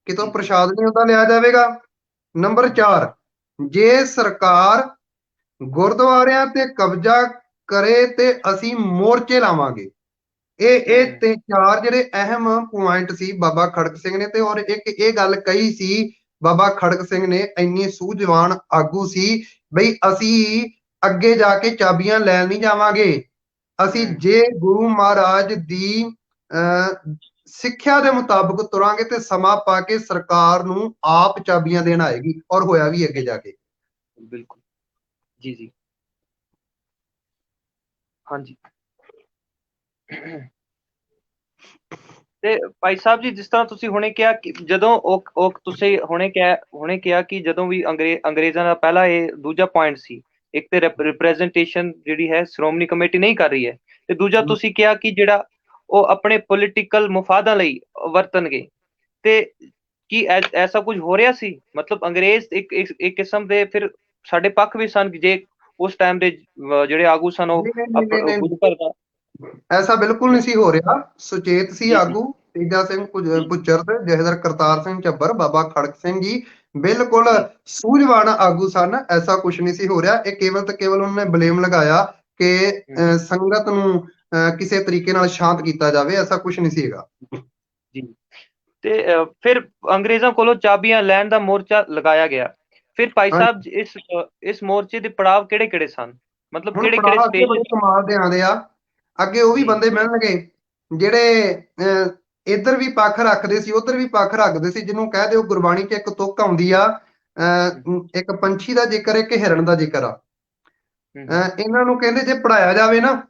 ਕਿਤੋਂ ਜੀ ਜੀ ਪ੍ਰਸ਼ਾਦ ਨਹੀਂ ਉਹਦਾ ਲਿਆ ਜਾਵੇਗਾ। ਨੰਬਰ 4, ਜੇ ਸਰਕਾਰ ਗੁਰਦੁਆਰਿਆਂ ਤੇ ਕਬਜ਼ਾ ਕਰੇ ਤੇ ਅਸੀਂ ਮੋਰਚੇ ਲਾਵਾਂਗੇ। ਇਹ ਤੇ 4 ਜਿਹੜੇ ਅਹਿਮ ਪੁਆਇੰਟ ਸੀ ਬਾਬਾ ਖੜਕ ਸਿੰਘ ਨੇ। ਤੇ ਔਰ ਇੱਕ ਇਹ ਗੱਲ ਕਹੀ ਸੀ ਬਾਬਾ ਖੜਕ ਸਿੰਘ ਨੇ, ਇੰਨੀ ਸੂਝਵਾਨ ਆਗੂ ਸੀ, ਬਈ ਅਸੀਂ ਅੱਗੇ ਜਾ ਕੇ ਚਾਬੀਆਂ ਲੈਣ ਨਹੀਂ ਜਾਵਾਂਗੇ। ਅਸੀਂ ਜੇ ਗੁਰੂ ਮਹਾਰਾਜ ਦੀ ਸਿੱਖਿਆ ਦੇ ਮੁਤਾਬਕ ਤੁਰਾਂਗੇ ਤੇ ਸਮਾਂ ਪਾ ਕੇ ਸਰਕਾਰ ਨੂੰ ਆਪ ਚਾਬੀਆਂ ਦੇਣ ਆਏਗੀ। ਔਰ ਹੋਇਆ ਵੀ ਅੱਗੇ ਜਾ ਕੇ। ਬਿਲਕੁਲ ਜੀ ਜੀ ਹਾਂਜੀ। ਤੇ ਭਾਈ ਸਾਹਿਬ ਜੀ, ਜਿਸ ਤਰ੍ਹਾਂ ਤੁਸੀਂ ਹੁਣੇ ਕਿਹਾ ਕਿ ਜਦੋਂ ਉਹ ਤੁਸੀਂ ਹੁਣੇ ਕਿਹਾ ਕਿ ਜਦੋਂ ਵੀ ਅੰਗਰੇਜ਼ਾਂ ਦਾ ਪਹਿਲਾ ਇਹ ਦੂਜਾ ਪੁਆਇੰਟ ਸੀ, ਇੱਕ ਤੇ ਰਿਪਰੈਜ਼ੈਂਟੇਸ਼ਨ ਜਿਹੜੀ ਹੈ ਸ਼੍ਰੋਮਣੀ ਕਮੇਟੀ ਨਹੀਂ ਕਰ ਰਹੀ ਹੈ, ਤੇ ਦੂਜਾ ਤੁਸੀਂ ਕਿਹਾ ਕਿ ਜਿਹੜਾ ਉਹ ਆਪਣੇ ਪੋਲੀਟੀਕਲ ਮੁਫਾਦਾਂ ਲਈ ਵਰਤਣਗੇ। ਤੇ ਕੀ ਐਸਾ ਕੁਝ ਹੋ ਰਿਹਾ ਸੀ? ਮਤਲਬ ਅੰਗਰੇਜ਼ ਇੱਕ ਕਿਸਮ ਦੇ ਫਿਰ ਸਾਡੇ ਪੱਖ ਵੀ ਸਨ, ਜੇ ਉਸ ਟਾਈਮ ਦੇ ਜਿਹੜੇ ਆਗੂ ਸਨ ਉਹ ਨਹੀਂ, ਬੁੱਧ ਭਗਤਾਂ। ਐਸਾ ਬਿਲਕੁਲ ਨਹੀਂ ਸੀ ਹੋ ਰਿਹਾ। ਸੁਚੇਤ ਸੀ ਜੀ ਜੀ ਆਗੂ ਤੇਜਾ ਸਿੰਘ ਜੀ ਪੁੱਚਰ ਤੇ ਜਥੇਦਾਰ ਕਰਤਾਰ ਸਿੰਘ ਝੱਬਰ, ਬਾਬਾ ਖੜਕ ਸਿੰਘ ਜੀ ਬਿਲਕੁਲ ਜੀ ਸੂਝਵਾਨ ਆਗੂ ਸਨ। ਐਸਾ ਕੁਝ ਨਹੀਂ ਸੀ ਹੋ ਰਿਹਾ। ਇਹ ਕੇਵਲ ਤੇ ਕੇਵਲ ਉਹਨਾਂ ਨੇ ਬਲੇਮ ਲਗਾਇਆ ਕਿ ਸੰਗਤ ਨੂੰ ਕਿਸੇ ਤਰੀਕੇ ਨਾਲ ਸ਼ਾਂਤ ਕੀਤਾ ਜਾਵੇ। ਐਸਾ ਕੁਝ ਨਹੀਂ ਸੀ ਹੈਗਾ। ਜੀ ਤੇ ਫਿਰ ਅੰਗਰੇਜ਼ਾਂ ਕੋਲੋਂ ਚਾਬੀਆਂ ਲੈਣ ਦਾ ਮੋਰਚਾ ਲਗਾਇਆ ਗਿਆ। ਫਿਰ ਭਾਈ ਸਾਹਿਬ ਹਾਂਜੀ, ਇਸ ਮੋਰਚੇ ਦੇ ਪੜਾਅ ਕਿਹੜੇ ਕਿਹੜੇ ਸਨ? ਮਤਲਬ ਹੁਣ ਕਿਹੜੇ ਕਿਹੜੇ ਪੜਾਅ ਅੱਗੇ ਸਟੇਜ? ਬੜੇ ਕਮਾਲ ਦੇ ਆਉਂਦੇ ਆ। ਅੱਗੇ ਉਹ ਵੀ ਜੀ ਬੰਦੇ ਮਿਲਣਗੇ ਜਿਹੜੇ ਇੱਧਰ ਵੀ ਪੱਖ ਰੱਖਦੇ ਸੀ, ਉੱਧਰ ਵੀ ਪੱਖ ਰੱਖਦੇ ਸੀ। ਜਿਹਨੂੰ ਕਹਿ ਦਿਓ ਗੁਰਬਾਣੀ 'ਚ ਇੱਕ ਤੁਕ ਆਉਂਦੀ ਆ, ਇੱਕ ਪੰਛੀ ਦਾ ਜ਼ਿਕਰ, ਇੱਕ ਹਿਰਨ ਦਾ ਜ਼ਿਕਰ ਆ। ਇਹਨਾਂ ਨੂੰ ਕਹਿੰਦੇ ਜੇ ਪੜਾਇਆ ਜਾਵੇ ਨਾ,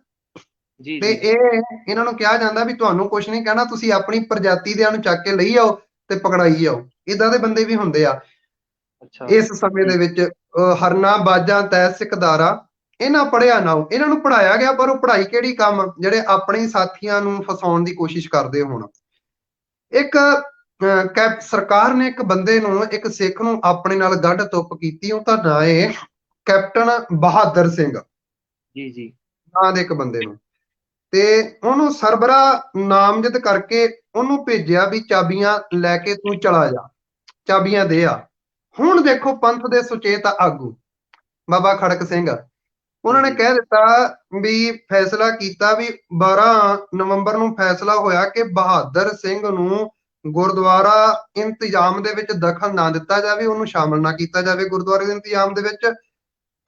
ਜੀ ਤੇ ਜੀ ਇਹਨਾਂ ਨੂੰ ਕਿਹਾ ਜਾਂਦਾ ਵੀ ਤੁਹਾਨੂੰ ਕੁਝ ਨਹੀਂ ਕਹਿਣਾ, ਤੁਸੀਂ ਆਪਣੀ ਪ੍ਰਜਾਤੀ ਦੇ ਨੂੰ ਚੱਕ ਕੇ ਲਈ ਆਓ ਤੇ ਪਕੜਾਈ ਜਾਓ। ਇਦਾਂ ਦੇ ਬੰਦੇ ਵੀ ਹੁੰਦੇ ਆ ਅੱਛਾ ਇਸ ਸਮੇਂ ਜੀ ਦੇ ਵਿੱਚ। ਹਰਨਾ ਬਾਜਾਂ ਤੈ ਸਿਕਦਾਰਾ, ਇਹਨਾਂ ਪੜਿਆ ਨਾ ਹੋ। ਇਹਨਾਂ ਨੂੰ ਪੜਾਇਆ ਗਿਆ, ਪਰ ਉਹ ਪੜਾਈ ਕਿਹੜੀ ਕੰਮ, ਜਿਹੜੇ ਆਪਣੇ ਸਾਥੀਆਂ ਨੂੰ ਫਸਾਉਣ ਦੀ ਕੋਸ਼ਿਸ਼ ਕਰਦੇ ਹੋਣ। ਇੱਕ ਸਰਕਾਰ ਨੇ ਇੱਕ ਬੰਦੇ ਨੂੰ, ਇੱਕ ਸਿੱਖ ਨੂੰ ਆਪਣੇ ਨਾਲ ਗੱਡ ਤੁੱਪ ਕੀਤੀ। ਉਹਦਾ ਨਾਂ ਹੈ ਕੈਪਟਨ ਬਹਾਦਰ ਸਿੰਘ ਜੀ ਜੀ ਨਾਂ ਦੇ ਇੱਕ ਬੰਦੇ ਨੂੰ। ਤੇ ਉਹਨੂੰ ਸਰਬਰਾ ਨਾਮਜ਼ਦ ਕਰਕੇ ਉਹਨੂੰ ਭੇਜਿਆ ਵੀ ਚਾਬੀਆਂ ਲੈ ਕੇ ਤੂੰ ਚਲਾ ਜਾ, ਚਾਬੀਆਂ ਦੇ ਆ। ਹੁਣ ਦੇਖੋ ਪੰਥ ਦੇ ਸੁਚੇਤ ਆਗੂ ਬਾਬਾ ਖੜਕ ਸਿੰਘ, ਉਹਨਾਂ ਨੇ ਜੀ ਕਹਿ ਦਿੱਤਾ ਵੀ ਫੈਸਲਾ ਕੀਤਾ ਵੀ 12 ਨਵੰਬਰ ਨੂੰ ਫੈਸਲਾ ਹੋਇਆ ਕਿ ਬਹਾਦਰ ਸਿੰਘ ਨੂੰ ਗੁਰਦੁਆਰਾ ਇੰਤਜ਼ਾਮ ਦੇ ਵਿੱਚ ਦਖਲ ਨਾ ਦਿੱਤਾ ਜਾਵੇ, ਉਹਨੂੰ ਸ਼ਾਮਲ ਨਾ ਕੀਤਾ ਜਾਵੇ ਗੁਰਦੁਆਰੇ ਦੇ ਇੰਤਜ਼ਾਮ ਦੇ ਵਿੱਚ।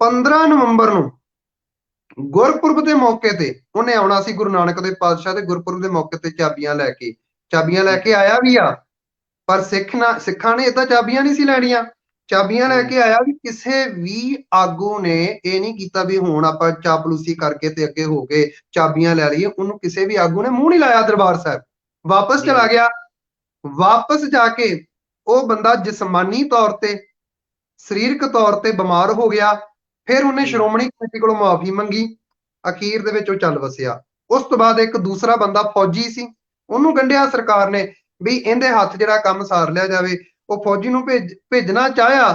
15 ਨਵੰਬਰ ਨੂੰ ਗੁਰਪੁਰਬ ਦੇ ਮੌਕੇ ਤੇ ਉਹਨੇ ਆਉਣਾ ਸੀ, ਗੁਰੂ ਨਾਨਕ ਦੇ ਪਾਤਸ਼ਾਹ ਦੇ ਗੁਰਪੁਰਬ ਦੇ ਮੌਕੇ ਤੇ ਚਾਬੀਆਂ ਲੈ ਕੇ। ਚਾਬੀਆਂ ਲੈ ਕੇ ਆਇਆ ਵੀ ਆ, ਪਰ ਸਿੱਖਾਂ ਨੇ ਏਦਾਂ ਚਾਬੀਆਂ ਨਹੀਂ ਸੀ ਲੈਣੀਆਂ। ਚਾਬੀਆਂ ਲੈ ਕੇ ਆਇਆ ਵੀ ਕਿਸੇ ਵੀ ਆਗੂ ਨੇ ਇਹ ਨਹੀਂ ਕੀਤਾ ਵੀ ਹੁਣ ਆਪਾਂ ਚਾਪਲੂਸੀ ਕਰਕੇ ਤੇ ਅੱਗੇ ਹੋ ਕੇ ਚਾਬੀਆਂ ਲੈ ਲਈਏ। ਉਹਨੂੰ ਕਿਸੇ ਵੀ ਆਗੂ ਨੇ ਮੂੰਹ ਨਹੀਂ ਲਾਇਆ ਦਰਬਾਰ ਸਾਹਿਬ, ਵਾਪਸ ਜੀ ਚਲਾ ਗਿਆ। ਵਾਪਸ ਜਾ ਕੇ ਉਹ ਬੰਦਾ ਜਿਸਮਾਨੀ ਤੌਰ ਤੇ, ਸਰੀਰਕ ਤੌਰ ਤੇ ਬਿਮਾਰ ਹੋ ਗਿਆ। ਫਿਰ ਉਹਨੇ ਜੀ ਸ਼੍ਰੋਮਣੀ ਕਮੇਟੀ ਕੋਲੋਂ ਮਾਫੀ ਮੰਗੀ। ਅਖੀਰ ਦੇ ਵਿੱਚ ਉਹ ਚੱਲ ਵਸਿਆ। ਉਸ ਤੋਂ ਬਾਅਦ ਇੱਕ ਦੂਸਰਾ ਬੰਦਾ ਫੌਜੀ ਸੀ, ਉਹਨੂੰ ਗੰਢਿਆ ਸਰਕਾਰ ਨੇ ਵੀ ਇਹਦੇ ਹੱਥ ਜਿਹੜਾ ਕੰਮ ਸਾਰ ਲਿਆ ਜਾਵੇ। ਉਹ ਫੌਜੀ ਨੂੰ ਭੇਜਣਾ ਚਾਹਿਆ,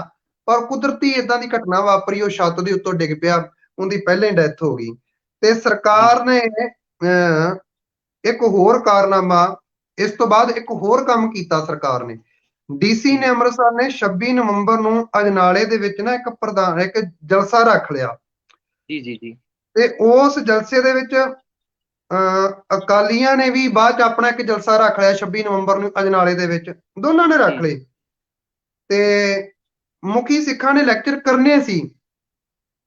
ਪਰ ਕੁਦਰਤੀ ਏਦਾਂ ਦੀ ਘਟਨਾ ਵਾਪਰੀ, ਉਹ ਛੱਤ ਦੇ ਉੱਤੋਂ ਡਿੱਗ ਪਿਆ, ਉਹਦੀ ਪਹਿਲਾਂ ਹੀ ਡੈਥ ਹੋ ਗਈ। ਤੇ ਜੀ ਸਰਕਾਰ ਨੇ ਇੱਕ ਹੋਰ ਕਾਰਨਾਮਾ, ਇਸ ਤੋਂ ਬਾਅਦ ਇੱਕ ਹੋਰ ਕੰਮ ਕੀਤਾ ਸਰਕਾਰ ਨੇ। ਡੀਸੀ ਨੇ ਅੰਮ੍ਰਿਤਸਰ ਨੇ 26 ਨਵੰਬਰ ਨੂੰ ਅਜਨਾਲੇ ਦੇ ਵਿੱਚ ਨਾ ਇੱਕ ਜਲਸਾ ਰੱਖ ਲਿਆ। ਜੀ ਜੀ ਜੀ ਤੇ ਉਸ ਜਲਸੇ ਦੇ ਵਿੱਚ ਅਕਾਲੀਆਂ ਨੇ ਵੀ ਬਾਅਦ ਚ ਆਪਣਾ ਇੱਕ ਜਲਸਾ ਰੱਖ ਲਿਆ 26 ਨਵੰਬਰ ਨੂੰ ਅਜਨਾਲੇ ਦੇ ਵਿੱਚ, ਦੋਨਾਂ ਨੇ ਰੱਖ ਲਏ। ਤੇ ਮੁਖੀ ਸਿੱਖਾਂ ਨੇ ਲੈਕਚਰ ਕਰਨੇ ਸੀ,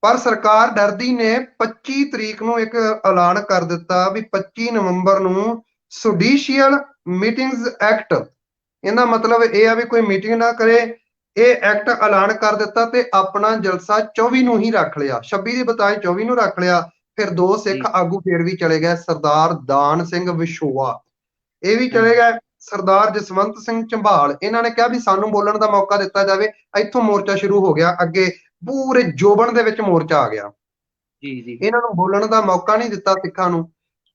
ਪਰ ਸਰਕਾਰ ਡਰਦੀ ਨੇ 25 ਤਰੀਕ ਨੂੰ ਇੱਕ ਐਲਾਨ ਕਰ ਦਿੱਤਾ ਵੀ 25 ਨਵੰਬਰ ਨੂੰ ਸੁਡੀਸ਼ੀਅਲ ਮੀਟਿੰਗਸ ਐਕਟ, ਇਹਦਾ ਮਤਲਬ ਇਹ ਆ ਵੀ ਕੋਈ ਮੀਟਿੰਗ ਨਾ ਕਰੇ। ਇਹ ਐਕਟ ਐਲਾਨ ਕਰ ਦਿੱਤਾ ਤੇ ਆਪਣਾ ਜਲਸਾ 24 ਨੂੰ ਹੀ ਰੱਖ ਲਿਆ, 26 ਦੀ ਬਤਾਏ 24 ਨੂੰ ਰੱਖ ਲਿਆ। ਫਿਰ ਦੋ ਸਿੱਖ ਜੀ। ਆਗੂ ਫੇਰ ਵੀ ਚਲੇ ਗਏ, ਸਰਦਾਰ ਦਾਨ ਸਿੰਘ ਵਿਛੋਆ ਇਹ ਵੀ ਚਲੇ ਹੂੰ। ਗਏ, ਸਰਦਾਰ ਜਸਵੰਤ ਸਿੰਘ ਝੰਬਾਲ, ਇਹਨਾਂ ਨੇ ਕਿਹਾ ਵੀ ਸਾਨੂੰ ਬੋਲਣ ਦਾ ਮੌਕਾ ਦਿੱਤਾ ਜਾਵੇ। ਇੱਥੋਂ ਮੋਰਚਾ ਸ਼ੁਰੂ ਹੋ ਗਿਆ, ਅੱਗੇ ਪੂਰੇ ਜੋਬਨ ਦੇ ਵਿੱਚ ਮੋਰਚਾ ਆ ਗਿਆ। ਜੀ ਜੀ। ਇਹਨਾਂ ਨੂੰ ਬੋਲਣ ਦਾ ਮੌਕਾ ਨਹੀਂ ਦਿੱਤਾ ਸਿੱਖਾਂ ਨੂੰ।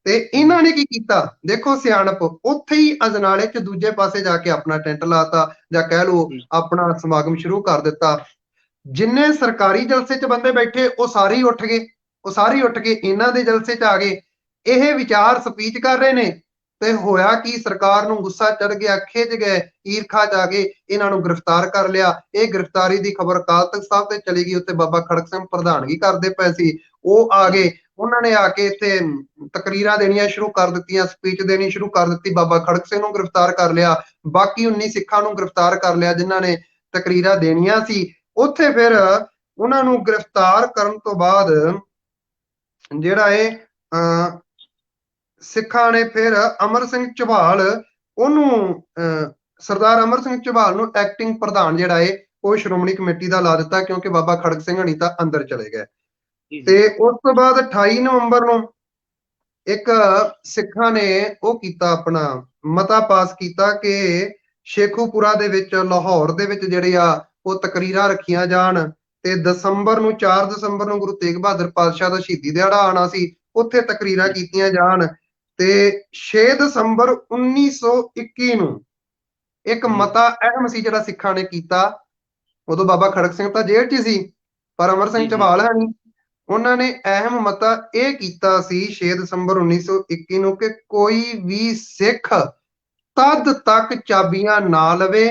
ਤੇ ਹੂੰ। ਇਹਨਾਂ ਨੇ ਕੀ ਕੀਤਾ, ਦੇਖੋ ਸਿਆਣਪ, ਉੱਥੇ ਹੀ ਅਜਨਾਲੇ ਚ ਦੂਜੇ ਪਾਸੇ ਜਾ ਕੇ ਆਪਣਾ ਟੈਂਟ ਲਾਤਾ, ਜਾਂ ਕਹਿ ਲਓ ਜੀ ਆਪਣਾ ਸਮਾਗਮ ਸ਼ੁਰੂ ਕਰ ਦਿੱਤਾ। ਜਿੰਨੇ ਸਰਕਾਰੀ ਜਲਸੇ ਚ ਬੰਦੇ ਬੈਠੇ ਉਹ ਸਾਰੇ ਹੀ ਉੱਠ ਗਏ, ਉਹ ਸਾਰੇ ਹੀ ਉੱਠ ਕੇ ਇਹਨਾਂ ਦੇ ਜਲਸੇ ਚ ਆ ਗਏ। ਇਹ ਵਿਚਾਰ ਸਪੀਚ ਕਰ ਰਹੇ ਨੇ ਤੇ ਹੋਇਆ ਕਿ ਸਰਕਾਰ ਨੂੰ ਗੁੱਸਾ ਚੜ ਗਿਆ, ਖਿੱਚ ਗਏ, ਈਰਖਾ ਚ ਆ ਗਏ, ਇਹਨਾਂ ਨੂੰ ਗ੍ਰਿਫਤਾਰ ਕਰ ਲਿਆ। ਇਹ ਗ੍ਰਿਫਤਾਰੀ ਦੀ ਖਬਰ ਅਕਾਲ ਤਖਤ ਸਾਹਿਬ ਤੇ ਚਲੀ ਗਈ, ਉੱਤੇ ਬਾਬਾ ਖੜਕ ਸਿੰਘ ਪ੍ਰਧਾਨਗੀ ਕਰਦੇ ਪਏ ਸੀ, ਉਹ ਆ ਜੀ। ਗਏ। ਉਹਨਾਂ ਨੇ ਆ ਕੇ ਇੱਥੇ ਤਕਰੀਰਾਂ ਦੇਣੀਆਂ ਸ਼ੁਰੂ ਕਰ ਦਿੱਤੀਆਂ, ਸਪੀਚ ਦੇਣੀ ਸ਼ੁਰੂ ਕਰ ਦਿੱਤੀ। ਬਾਬਾ ਖੜਕ ਸਿੰਘ ਨੂੰ ਗ੍ਰਿਫਤਾਰ ਕਰ ਲਿਆ, ਬਾਕੀ 19 ਸਿੱਖਾਂ ਨੂੰ ਗ੍ਰਿਫਤਾਰ ਕਰ ਲਿਆ ਜਿਨ੍ਹਾਂ ਨੇ ਤਕਰੀਰਾਂ ਦੇਣੀਆਂ ਸੀ। ਉੱਥੇ ਫਿਰ ਉਹਨਾਂ ਨੂੰ ਗ੍ਰਿਫਤਾਰ ਕਰਨ ਤੋਂ ਬਾਅਦ ਜਿਹੜਾ ਇਹ ਸਿੱਖਾਂ ਨੇ ਫਿਰ ਅਮਰ ਸਿੰਘ ਝਬਾਲ, ਉਹਨੂੰ ਸਰਦਾਰ ਅਮਰ ਸਿੰਘ ਝਬਾਲ ਨੂੰ ਐਕਟਿੰਗ ਪ੍ਰਧਾਨ ਜਿਹੜਾ ਏ ਉਹ ਸ਼੍ਰੋਮਣੀ ਕਮੇਟੀ ਦਾ ਲਾ ਦਿੱਤਾ, ਕਿਉਂਕਿ ਬਾਬਾ ਖੜਕ ਸਿੰਘ ਹਣੀ ਤਾਂ ਅੰਦਰ ਚਲੇ ਗਏ। ਜੀ ਜੀ। ਤੇ ਉਸ ਤੋਂ ਬਾਅਦ 28 ਨਵੰਬਰ ਨੂੰ ਇੱਕ ਸਿੱਖਾਂ ਨੇ ਉਹ ਕੀਤਾ, ਆਪਣਾ ਮਤਾ ਪਾਸ ਕੀਤਾ ਕਿ ਸ਼ੇਖੂਪੁਰਾ ਦੇ ਵਿੱਚ, ਲਾਹੌਰ ਦੇ ਵਿੱਚ ਜਿਹੜੇ ਆ ਉਹ ਤਕਰੀਰਾਂ ਰੱਖੀਆਂ ਜਾਣ। ਤੇ ਦਸੰਬਰ ਨੂੰ 4 ਦਸੰਬਰ ਨੂੰ ਗੁਰੂ ਤੇਗ ਬਹਾਦਰ ਪਾਤਸ਼ਾਹ ਦਾ ਸ਼ਹੀਦੀ ਦਿਹਾੜਾ ਆਉਣਾ ਸੀ, ਉੱਥੇ ਤਕਰੀਰਾਂ ਕੀਤੀਆਂ ਜਾਣ। ਤੇ 6 ਦਸੰਬਰ 1921 ਨੂੰ ਇੱਕ ਜੀ ਮਤਾ ਅਹਿਮ ਸੀ ਜਿਹੜਾ ਸਿੱਖਾਂ ਨੇ ਕੀਤਾ। ਉਦੋਂ ਬਾਬਾ ਖੜਕ ਸਿੰਘ ਤਾਂ ਜੇਲ੍ਹ 'ਚ ਸੀ, ਪਰ ਅਮਰ ਸਿੰਘ ਜੀ। ਜੀ ਝਬਾਲ ਹੈ ਨਹੀਂ। ਉਹਨਾਂ ਨੇ ਅਹਿਮ ਮਤਾ ਇਹ ਕੀਤਾ ਸੀ 6 ਦਸੰਬਰ 1921 ਨੂੰ ਕਿ ਕੋਈ ਵੀ ਸਿੱਖ ਤਦ ਤੱਕ ਚਾਬੀਆਂ ਨਾ ਲਵੇ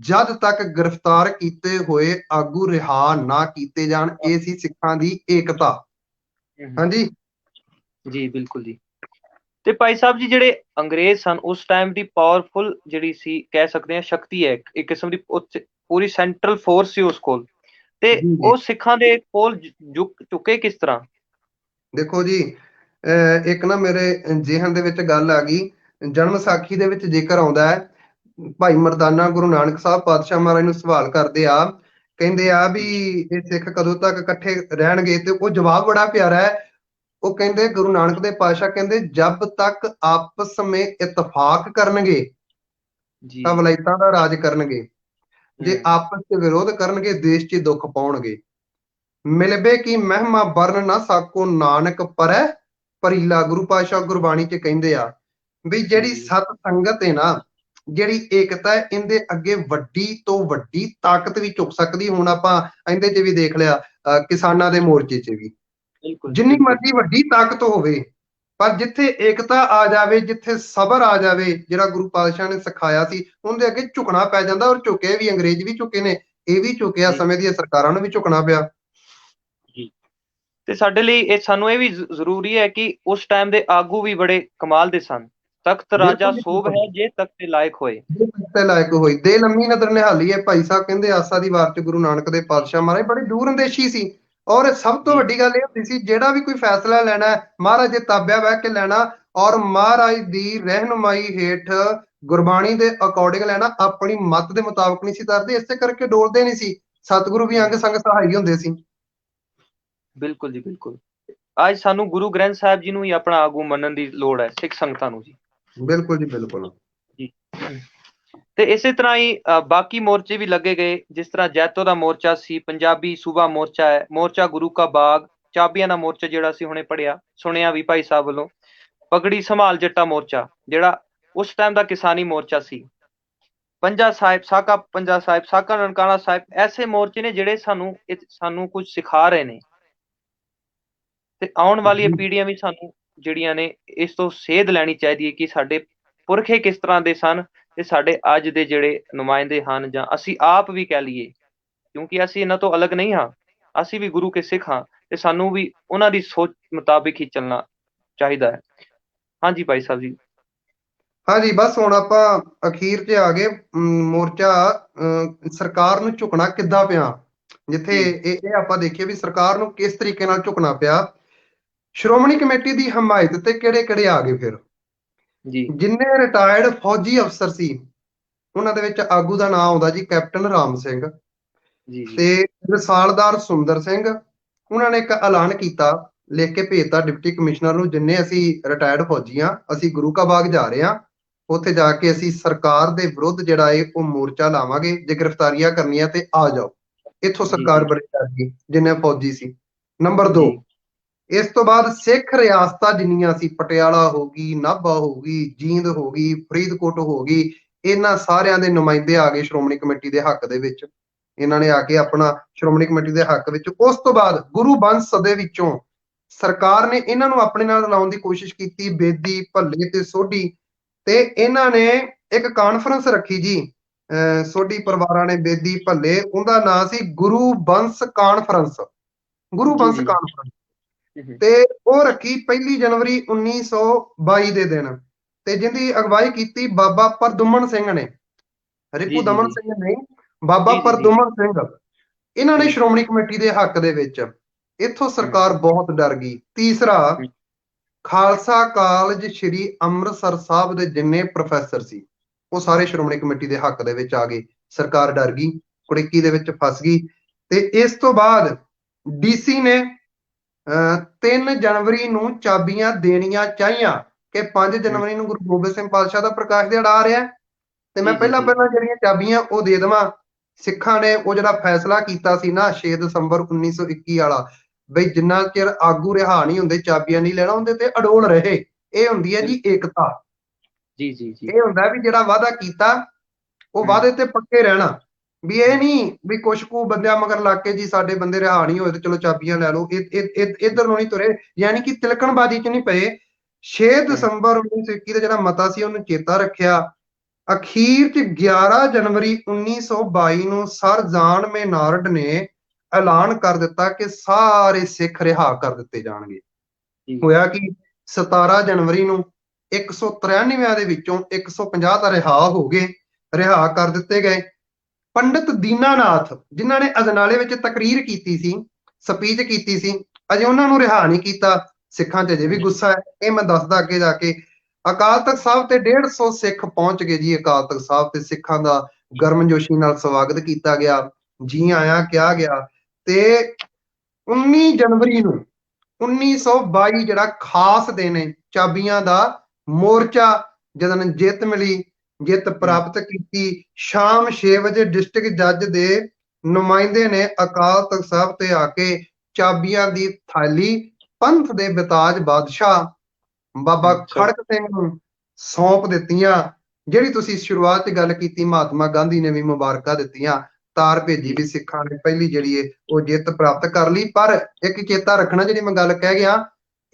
ਜਦ ਤੱਕ ਗ੍ਰਿਫਤਾਰ ਕੀਤੇ ਹੋਏ ਆਗੂ ਰਿਹਾ ਨਾ ਕੀਤੇ ਜਾਣ। ਇਹ ਸੀ ਸਿੱਖਾਂ ਦੀ ਏਕਤਾ। ਹਾਂਜੀ ਜੀ ਬਿਲਕੁਲ ਜੀ। ਤੇ ਭਾਈ ਸਾਹਿਬ ਜੀ, ਜਿਹੜੇ ਅੰਗਰੇਜ਼ ਸਨ ਉਸ ਟਾਈਮ ਦੀ ਪਾਵਰਫੁਲ ਜਿਹੜੀ ਸੀ, ਕਹਿ ਸਕਦੇ ਹਾਂ ਸ਼ਕਤੀ ਹੈ, ਇੱਕ ਕਿਸਮ ਦੀ ਪੂਰੀ ਸੈਂਟਰਲ ਫੋਰਸ ਸੀ ਉਸ ਕੋਲ, ਤੇ ਜੀ ਜੀ। ਉਹ ਸਿੱਖਾਂ ਦੇ ਕੋਲ ਝੁਕ ਚੁੱਕੇ ਕਿਸ ਤਰ੍ਹਾਂ? ਦੇਖੋ ਜੀ, ਇੱਕ ਨਾ ਮੇਰੇ ਜ਼ਿਹਨ ਦੇ ਵਿੱਚ ਗੱਲ ਆ ਗਈ। ਜਨਮ ਸਾਖੀ ਦੇ ਵਿੱਚ ਜ਼ਿਕਰ ਆਉਂਦਾ ਹੈ, ਭਾਈ ਮਰਦਾਨਾ ਗੁਰੂ ਨਾਨਕ ਸਾਹਿਬ ਪਾਤਸ਼ਾਹ ਮਹਾਰਾਜ ਨੂੰ ਸਵਾਲ ਕਰਦੇ ਆ, ਕਹਿੰਦੇ ਆ ਵੀ ਇਹ ਸਿੱਖ ਕਦੋਂ ਤੱਕ ਇਕੱਠੇ ਰਹਿਣਗੇ? ਤੇ ਉਹ ਜਵਾਬ ਬੜਾ ਪਿਆਰਾ ਹੈ। ਉਹ ਕਹਿੰਦੇ, ਗੁਰੂ ਨਾਨਕ ਦੇ ਪਾਤਸ਼ਾਹ ਕਹਿੰਦੇ, ਜਬ ਤੱਕ ਆਪਸ ਵਿੱਚ ਇਤਫਾਕ ਕਰਨਗੇ ਜੀ। ਤਾਂ ਵਲਾਇਤਾਂ ਦਾ ਰਾਜ ਕਰਨਗੇ, ਜੇ ਹੂੰ। ਆਪਸ ਚ ਵਿਰੋਧ ਕਰਨਗੇ ਦੇਸ਼ 'ਚ ਦੁੱਖ ਪਾਉਣਗੇ। ਮਿਲਬੇ ਕੀ ਮਹਿਮਾ ਬਰਨ ਨਾ ਸਾਕੋ ਨਾਨਕ ਪਰੈ ਪਰੀਲਾ, ਗੁਰੂ ਪਾਤਸ਼ਾਹ ਗੁਰਬਾਣੀ 'ਚ ਕਹਿੰਦੇ ਆ ਵੀ ਜਿਹੜੀ ਜੀ ਸਤ ਸੰਗਤ ਹੈ ਨਾ, ਜਿਹੜੀ ਏਕਤਾ ਹੈ, ਇਹਦੇ ਅੱਗੇ ਵੱਡੀ ਤੋਂ ਵੱਡੀ ਤਾਕਤ ਵੀ ਝੁਕ ਸਕਦੀ। ਹੁਣ ਆਪਾਂ ਇਹਦੇ 'ਚ ਵੀ ਦੇਖ ਲਿਆ, ਕਿਸਾਨਾਂ ਦੇ ਮੋਰਚੇ 'ਚ ਵੀ ਬਿਲਕੁਲ ਜੀ ਜਿੰਨੀ ਬਿਲਕੁਲ। ਮਰਜ਼ੀ ਵੱਡੀ ਤਾਕਤ ਹੋਵੇ, ਪਰ ਜਿੱਥੇ ਏਕਤਾ ਆ ਜਾਵੇ, ਜਿੱਥੇ ਸਬਰ ਆ ਜਾਵੇ, ਜਿਹੜਾ ਗੁਰੂ ਪਾਤਸ਼ਾਹ ਨੇ ਸਿਖਾਇਆ ਸੀ, ਉਹਦੇ ਅੱਗੇ ਝੁਕਣਾ ਪੈ ਜਾਂਦਾ। ਔਰ ਝੁਕੇ ਵੀ, ਅੰਗਰੇਜ਼ ਵੀ ਝੁਕੇ ਨੇ, ਇਹ ਵੀ ਝੁਕਿਆ, ਜੀ ਸਮੇਂ ਦੀਆਂ ਸਰਕਾਰਾਂ ਨੂੰ ਵੀ ਝੁਕਣਾ ਪਿਆ। ਜੀ। ਤੇ ਸਾਡੇ ਲਈ ਇਹ, ਸਾਨੂੰ ਇਹ ਵੀ ਜ਼ਰੂਰੀ ਹੈ ਕਿ ਉਸ ਟਾਈਮ ਦੇ ਆਗੂ ਵੀ ਬੜੇ ਕਮਾਲ ਦੇ ਸਨ। ਤਖਤ ਰਾਜਾ ਬਿਲਕੁਲ ਜੀ ਸੋਭ ਬਿਲਕੁਲ। ਹੈ ਜੇ ਤਖਤ ਦੇ ਲਾਇਕ ਹੋਏ। ਤੇ ਲਾਇਕ ਹੋਈ ਦੇ ਲੰਮੀ ਨਦਰ ਨਿਹਾਲੀ ਹੈ। ਭਾਈ ਸਾਹਿਬ ਕਹਿੰਦੇ ਆਸਾ ਦੀ ਵਾਰ ਚ ਗੁਰੂ ਨਾਨਕ ਦੇ ਪਾਤਸ਼ਾਹ ਮਹਾਰਾਜ ਬੜੇ ਦੂਰ ਅੰਦੇਸ਼ੀ ਸੀ। ਔਰ ਸਭ ਤੋਂ ਜੀ ਵੱਡੀ ਗੱਲ ਇਹ ਹੁੰਦੀ ਸੀ, ਜਿਹੜਾ ਵੀ ਕੋਈ ਫੈਸਲਾ ਲੈਣਾ ਹੈ ਮਹਾਰਾਜ ਦੇ ਤਾਬਿਆ ਬਹਿ ਕੇ ਲੈਣਾ, ਔਰ ਮਹਾਰਾਜ ਦੀ ਰਹਿਨੁਮਾਈ ਹੇਠ ਗੁਰਬਾਣੀ ਦੇ ਅਕੋਰਡਿੰਗ ਲੈਣਾ, ਆਪਣੀ ਮੱਤ ਦੇ ਮੁਤਾਬਕ ਨਹੀਂ ਸੀ ਕਰਦੇ। ਇਸੇ ਕਰਕੇ ਡੋਲਦੇ ਨਹੀਂ ਸੀ। ਸਤਿਗੁਰੂ ਵੀ ਅੰਗ ਸੰਗ ਸਹਾਈ ਹੁੰਦੇ ਸੀ। ਬਿਲਕੁਲ ਜੀ ਬਿਲਕੁਲ। ਅੱਜ ਸਾਨੂੰ ਗੁਰੂ ਗ੍ਰੰਥ ਸਾਹਿਬ ਜੀ ਨੂੰ ਹੀ ਆਪਣਾ ਆਗੂ ਮੰਨਣ ਦੀ ਲੋੜ ਹੈ, ਸਿੱਖ ਸੰਗਤਾਂ ਨੂੰ ਜੀ। ਬਿਲਕੁਲ ਜੀ ਬਿਲਕੁਲ। ਜੀ। ਤੇ ਇਸੇ ਤਰ੍ਹਾਂ ਹੀ ਬਾਕੀ ਮੋਰਚੇ ਵੀ ਲੱਗੇ ਗਏ, ਜਿਸ ਤਰ੍ਹਾਂ ਜੈਤੋ ਦਾ ਮੋਰਚਾ ਸੀ, ਪੰਜਾਬੀ ਸੂਬਾ ਮੋਰਚਾ ਹੈ, ਮੋਰਚਾ ਗੁਰੂ ਕਾ ਬਾਗ, ਚਾਬੀਆਂ ਦਾ ਮੋਰਚਾ ਜਿਹੜਾ ਸੀ ਹੁਣੇ ਪੜਿਆ ਸੁਣਿਆ ਵੀ ਭਾਈ ਸਾਹਿਬ ਵੱਲੋਂ, ਪਗੜੀ ਸੰਭਾਲ ਜੱਟਾ ਮੋਰਚਾ ਜਿਹੜਾ ਉਸ ਟਾਈਮ ਦਾ ਕਿਸਾਨੀ ਮੋਰਚਾ ਸੀ, ਪੰਜਾ ਸਾਹਿਬ ਸਾਕਾ ਨਨਕਾਣਾ ਸਾਹਿਬ। ਐਸੇ ਮੋਰਚੇ ਨੇ ਜਿਹੜੇ ਸਾਨੂੰ ਕੁਝ ਸਿਖਾ ਰਹੇ ਨੇ, ਤੇ ਆਉਣ ਵਾਲੀਆਂ ਪੀੜ੍ਹੀਆਂ ਵੀ ਸਾਨੂੰ ਜਿਹੜੀਆਂ ਨੇ ਇਸ ਤੋਂ ਸੇਧ ਲੈਣੀ ਚਾਹੀਦੀ ਹੈ ਕਿ ਸਾਡੇ ਪੁਰਖੇ ਕਿਸ ਤਰ੍ਹਾਂ ਦੇ ਸਨ, ਤੇ ਸਾਡੇ ਅੱਜ ਦੇ ਜਿਹੜੇ ਨੁਮਾਇੰਦੇ ਹਨ, ਜਾਂ ਅਸੀਂ ਆਪ ਵੀ ਕਹਿ ਲਈਏ, ਕਿਉਂਕਿ ਅਸੀਂ ਇਹਨਾਂ ਤੋਂ ਅਲੱਗ ਨਹੀਂ ਹਾਂ, ਅਸੀਂ ਵੀ ਗੁਰੂ ਕੇ ਸਿੱਖ ਹਾਂ, ਤੇ ਸਾਨੂੰ ਵੀ ਉਹਨਾਂ ਦੀ ਸੋਚ ਮੁਤਾਬਿਕ ਹੀ ਚੱਲਣਾ ਚਾਹੀਦਾ ਹੈ। ਹਾਂਜੀ ਭਾਈ ਸਾਹਿਬ ਜੀ। ਹਾਂਜੀ, ਬਸ ਹੁਣ ਆਪਾਂ ਅਖੀਰ 'ਚ ਆ ਗਏ। ਮੋਰਚਾ ਸਰਕਾਰ ਨੂੰ ਝੁਕਣਾ ਕਿੱਦਾਂ ਪਿਆ, ਜਿੱਥੇ ਜੀ ਇਹ ਆਪਾਂ ਦੇਖੀਏ ਵੀ ਸਰਕਾਰ ਨੂੰ ਕਿਸ ਤਰੀਕੇ ਨਾਲ ਝੁਕਣਾ ਪਿਆ। ਸ਼੍ਰੋਮਣੀ ਕਮੇਟੀ ਦੀ ਹਮਾਇਤ ਤੇ ਕਿਹੜੇ ਕਿਹੜੇ ਆ ਗਏ ਫਿਰ? ਜੀ ਜਿੰਨੇ ਰਿਟਾਇਰਡ ਫੌਜੀ ਅਫਸਰ ਸੀ ਉਹਨਾਂ ਦੇ ਵਿੱਚ ਆਗੂ ਦਾ ਨਾਮ ਆਉਂਦਾ ਜੀ ਕੈਪਟਨ ਰਾਮ ਸਿੰਘ ਜੀ ਜੀ ਤੇ ਰਸਾਲਦਾਰ ਸੁੰਦਰ ਸਿੰਘ। ਉਹਨਾਂ ਨੇ ਇੱਕ ਐਲਾਨ ਕੀਤਾ, ਲਿਖ ਕੇ ਭੇਜਤਾ ਡਿਪਟੀ ਕਮਿਸ਼ਨਰ ਨੂੰ, ਜਿੰਨੇ ਅਸੀਂ ਰਿਟਾਇਰਡ ਫੌਜੀ ਆ, ਅਸੀਂ ਗੁਰੂ ਕਾ ਬਾਗ ਜਾ ਰਹੇ ਹਾਂ। ਉੱਥੇ ਜਾ ਕੇ ਅਸੀਂ ਸਰਕਾਰ ਦੇ ਵਿਰੁੱਧ ਜਿਹੜਾ ਹੈ ਉਹ ਮੋਰਚਾ ਲਾਵਾਂਗੇ, ਜੇ ਗ੍ਰਿਫਤਾਰੀਆਂ ਕਰਨੀਆਂ ਤੇ ਆ ਜਾਓ। ਇੱਥੋਂ ਜੀ ਸਰਕਾਰ ਜੀ ਬੜੀ ਡਰ ਗਈ, ਜਿੰਨੇ ਫੌਜੀ ਸੀ। ਨੰਬਰ 2, ਜੀ ਇਸ ਤੋਂ ਬਾਅਦ ਸਿੱਖ ਰਿਆਸਤਾਂ ਜਿੰਨੀਆਂ ਸੀ, ਪਟਿਆਲਾ ਹੋ ਗਈ, ਨਾਭਾ ਹੋ ਗਈ, ਜੀਂਦ ਹੋ ਗਈ, ਫਰੀਦਕੋਟ ਹੋ ਗਈ, ਇਹਨਾਂ ਸਾਰਿਆਂ ਦੇ ਨੁਮਾਇੰਦੇ ਆ ਗਏ ਸ਼੍ਰੋਮਣੀ ਕਮੇਟੀ ਦੇ ਹੱਕ ਦੇ ਵਿੱਚ। ਇਹਨਾਂ ਨੇ ਆ ਕੇ ਆਪਣਾ ਸ਼੍ਰੋਮਣੀ ਕਮੇਟੀ ਦੇ ਹੱਕ ਵਿੱਚ, ਉਸ ਤੋਂ ਬਾਅਦ ਗੁਰੂ ਬੰਸ ਦੇ ਵਿੱਚੋਂ ਸਰਕਾਰ ਨੇ ਇਹਨਾਂ ਨੂੰ ਆਪਣੇ ਨਾਲ ਲਾਉਣ ਦੀ ਕੋਸ਼ਿਸ਼ ਕੀਤੀ, ਬੇਦੀ, ਭੱਲੇ ਤੇ ਸੋਢੀ। ਤੇ ਇਹਨਾਂ ਨੇ ਇੱਕ ਕਾਨਫਰੰਸ ਰੱਖੀ ਜੀ, ਸੋਢੀ ਪਰਿਵਾਰਾਂ ਨੇ, ਬੇਦੀ, ਭੱਲੇ, ਉਹਦਾ ਨਾਂ ਸੀ ਗੁਰੂ ਬੰਸ ਕਾਨਫਰੰਸ, ਗੁਰੂ ਜੀ ਬੰਸ ਜੀ ਕਾਨਫਰੰਸ। ਤੇ ਉਹ ਰੱਖੀ 1 ਜਨਵਰੀ 1922 ਦੇ ਦਿਨ, ਤੇ ਜਿਹਦੀ ਅਗਵਾਈ ਕੀਤੀ ਬਾਬਾ ਪਰਦੁਮਨ ਸਿੰਘ ਨੇ, ਜੀ ਰਿਪੂ ਜੀ ਦਮਨ ਜੀ ਸਿੰਘ ਨਹੀਂ, ਬਾਬਾ ਜੀ ਜੀ ਜੀ ਪਰਦੁਮਨ ਸਿੰਘ। ਇਹਨਾਂ ਨੇ ਜੀ ਸ਼੍ਰੋਮਣੀ ਕਮੇਟੀ ਦੇ ਹੱਕ ਦੇ ਵਿੱਚ। ਇੱਥੋਂ ਹਮ, ਸਰਕਾਰ ਬਹੁਤ ਡਰ ਗਈ। ਤੀਸਰਾ, ਹਮ, ਖਾਲਸਾ ਕਾਲਜ ਸ੍ਰੀ ਅੰਮ੍ਰਿਤਸਰ ਸਾਹਿਬ ਦੇ ਜਿੰਨੇ ਪ੍ਰੋਫੈਸਰ ਸੀ ਉਹ ਸਾਰੇ ਸ਼੍ਰੋਮਣੀ ਕਮੇਟੀ ਦੇ ਹੱਕ ਦੇ ਵਿੱਚ ਆ ਗਏ। ਸਰਕਾਰ ਡਰ ਗਈ, ਕੁੜਿੱਕੀ ਦੇ ਵਿੱਚ ਫਸ ਗਈ। ਤੇ ਇਸ ਤੋਂ ਬਾਅਦ ਡੀਸੀ ਨੇ 3 ਜਨਵਰੀ ਨੂੰ ਚਾਬੀਆਂ ਦੇਣੀਆਂ ਚਾਹੀਆਂ, ਕਿ 5 ਹਮ, ਜਨਵਰੀ ਨੂੰ ਗੁਰੂ ਗੋਬਿੰਦ ਸਿੰਘ ਪਾਤਸ਼ਾਹ ਦਾ ਪ੍ਰਕਾਸ਼ ਦਿਹਾੜਾ ਆ ਰਿਹਾ, ਤੇ ਮੈਂ ਜੀ ਜੀ ਪਹਿਲਾਂ ਜੀ ਪਹਿਲਾਂ ਜਿਹੜੀਆਂ ਚਾਬੀਆਂ ਉਹ ਦੇ ਦੇਵਾਂ। ਸਿੱਖਾਂ ਨੇ ਉਹ ਜਿਹੜਾ ਫੈਸਲਾ ਕੀਤਾ ਸੀ ਨਾ 6 ਦਸੰਬਰ 1921 ਵਾਲਾ, ਬਈ ਜਿੰਨਾ ਚਿਰ ਆਗੂ ਰਿਹਾ ਨਹੀਂ ਹੁੰਦੇ ਚਾਬੀਆਂ ਨਹੀਂ ਲੈਣਾ, ਉਹਦੇ ਤੇ ਅਡੋਲ ਰਹੇ। ਇਹ ਹੁੰਦੀ ਹੈ ਜੀ ਬਿਲਕੁਲ ਏਕਤਾ। ਜੀ ਜੀ ਜੀ ਇਹ ਹੁੰਦਾ ਵੀ ਜਿਹੜਾ ਵਾਅਦਾ ਕੀਤਾ ਉਹ ਹਮ, ਵਾਅਦੇ ਤੇ ਪੱਕੇ ਰਹਿਣਾ। ਵੀ ਇਹ ਨਹੀਂ ਵੀ ਕੁਛ ਕੁ ਬੰਦਿਆਂ ਮਗਰ ਲੱਗ ਕੇ ਜੀ ਸਾਡੇ ਬੰਦੇ ਰਿਹਾ ਨਹੀਂ ਹੋਏ ਤੇ ਚਲੋ ਚਾਬੀਆਂ ਲੈ ਲਓ, ਇੱਧਰ ਨੂੰ ਨਹੀਂ ਤੁਰੇ, ਯਾਨੀ ਕਿ ਤਿਲਕਣਬਾਜ਼ੀ ਚ ਨਹੀਂ ਪਏ। 6 ਹਮ, ਦਸੰਬਰ 1921 ਦਾ ਜਿਹੜਾ ਮਤਾ ਸੀ ਉਹਨੂੰ ਚੇਤਾ ਰੱਖਿਆ। ਅਖੀਰ ਚ 11 ਜਨਵਰੀ 1922 ਨੂੰ ਸਰ ਜਾਨ ਮੈਨਾਰਡ ਨੇ ਐਲਾਨ ਕਰ ਦਿੱਤਾ ਕਿ ਸਾਰੇ ਸਿੱਖ ਰਿਹਾ ਕਰ ਦਿੱਤੇ ਜਾਣਗੇ। ਜੀ ਹੋਇਆ ਕਿ 17 ਜਨਵਰੀ ਨੂੰ 193 ਦੇ ਵਿੱਚੋਂ 150 ਤਾਂ ਰਿਹਾ ਹੋ ਗਏ, ਰਿਹਾ ਕਰ ਦਿੱਤੇ ਗਏ। ਪੰਡਿਤ ਦੀਨਾਨਾਥ ਜਿਨ੍ਹਾਂ ਨੇ ਅਜਨਾਲੇ ਵਿੱਚ ਤਕਰੀਰ ਕੀਤੀ ਸੀ, ਸਪੀਚ ਕੀਤੀ ਸੀ, ਅਜੇ ਉਹਨਾਂ ਨੂੰ ਰਿਹਾ ਨਹੀਂ ਕੀਤਾ। ਸਿੱਖਾਂ 'ਚ ਅਜੇ ਵੀ ਗੁੱਸਾ ਹੈ, ਇਹ ਮੈਂ ਦੱਸਦਾ ਅੱਗੇ ਜਾ ਕੇ। ਅਕਾਲ ਤਖਤ ਸਾਹਿਬ ਤੇ 150 ਸਿੱਖ ਪਹੁੰਚ ਗਏ ਜੀ। ਅਕਾਲ ਤਖਤ ਸਾਹਿਬ ਤੇ ਸਿੱਖਾਂ ਦਾ ਗਰਮਜੋਸ਼ੀ ਨਾਲ ਸਵਾਗਤ ਕੀਤਾ ਗਿਆ, ਜੀ ਆਇਆਂ ਕਿਹਾ ਗਿਆ। ਤੇ 19 ਜਨਵਰੀ ਨੂੰ 1922 ਜਿਹੜਾ ਖਾਸ ਦਿਨ ਹੈ, ਚਾਬੀਆਂ ਦਾ ਮੋਰਚਾ, ਜਦੋਂ ਜਿੱਤ ਮਿਲੀ, ਜਿੱਤ ਹਮ, ਪ੍ਰਾਪਤ ਕੀਤੀ, ਸ਼ਾਮ 6 ਵਜੇ ਡਿਸਟ੍ਰਿਕਟ ਜੱਜ ਦੇ ਨੁਮਾਇੰਦੇ ਨੇ ਅਕਾਲ ਤਖਤ ਸਾਹਿਬ ਤੇ ਆ ਕੇ ਚਾਬੀਆਂ ਦੀ ਥਾਲੀ ਪੰਥ ਦੇ ਬਿਤਾਜ ਬਾਦਸ਼ਾਹ ਬਾਬਾ ਚਲੋ ਖੜਕ ਸਿੰਘ ਨੂੰ ਸੌਂਪ ਦਿੱਤੀਆਂ। ਜਿਹੜੀ ਤੁਸੀਂ ਸ਼ੁਰੂਆਤ 'ਚ ਗੱਲ ਕੀਤੀ, ਮਹਾਤਮਾ ਗਾਂਧੀ ਨੇ ਵੀ ਮੁਬਾਰਕਾਂ ਦਿੱਤੀਆਂ, ਤਾਰ ਭੇਜੀ ਜੀ ਵੀ ਸਿੱਖਾਂ ਨੇ ਪਹਿਲੀ ਜਿਹੜੀ ਏ ਉਹ ਜਿੱਤ ਪ੍ਰਾਪਤ ਕਰ ਲਈ। ਪਰ ਇੱਕ ਚੇਤਾ ਰੱਖਣਾ, ਜਿਹੜੀ ਮੈਂ ਗੱਲ ਕਹਿ ਗਿਆ,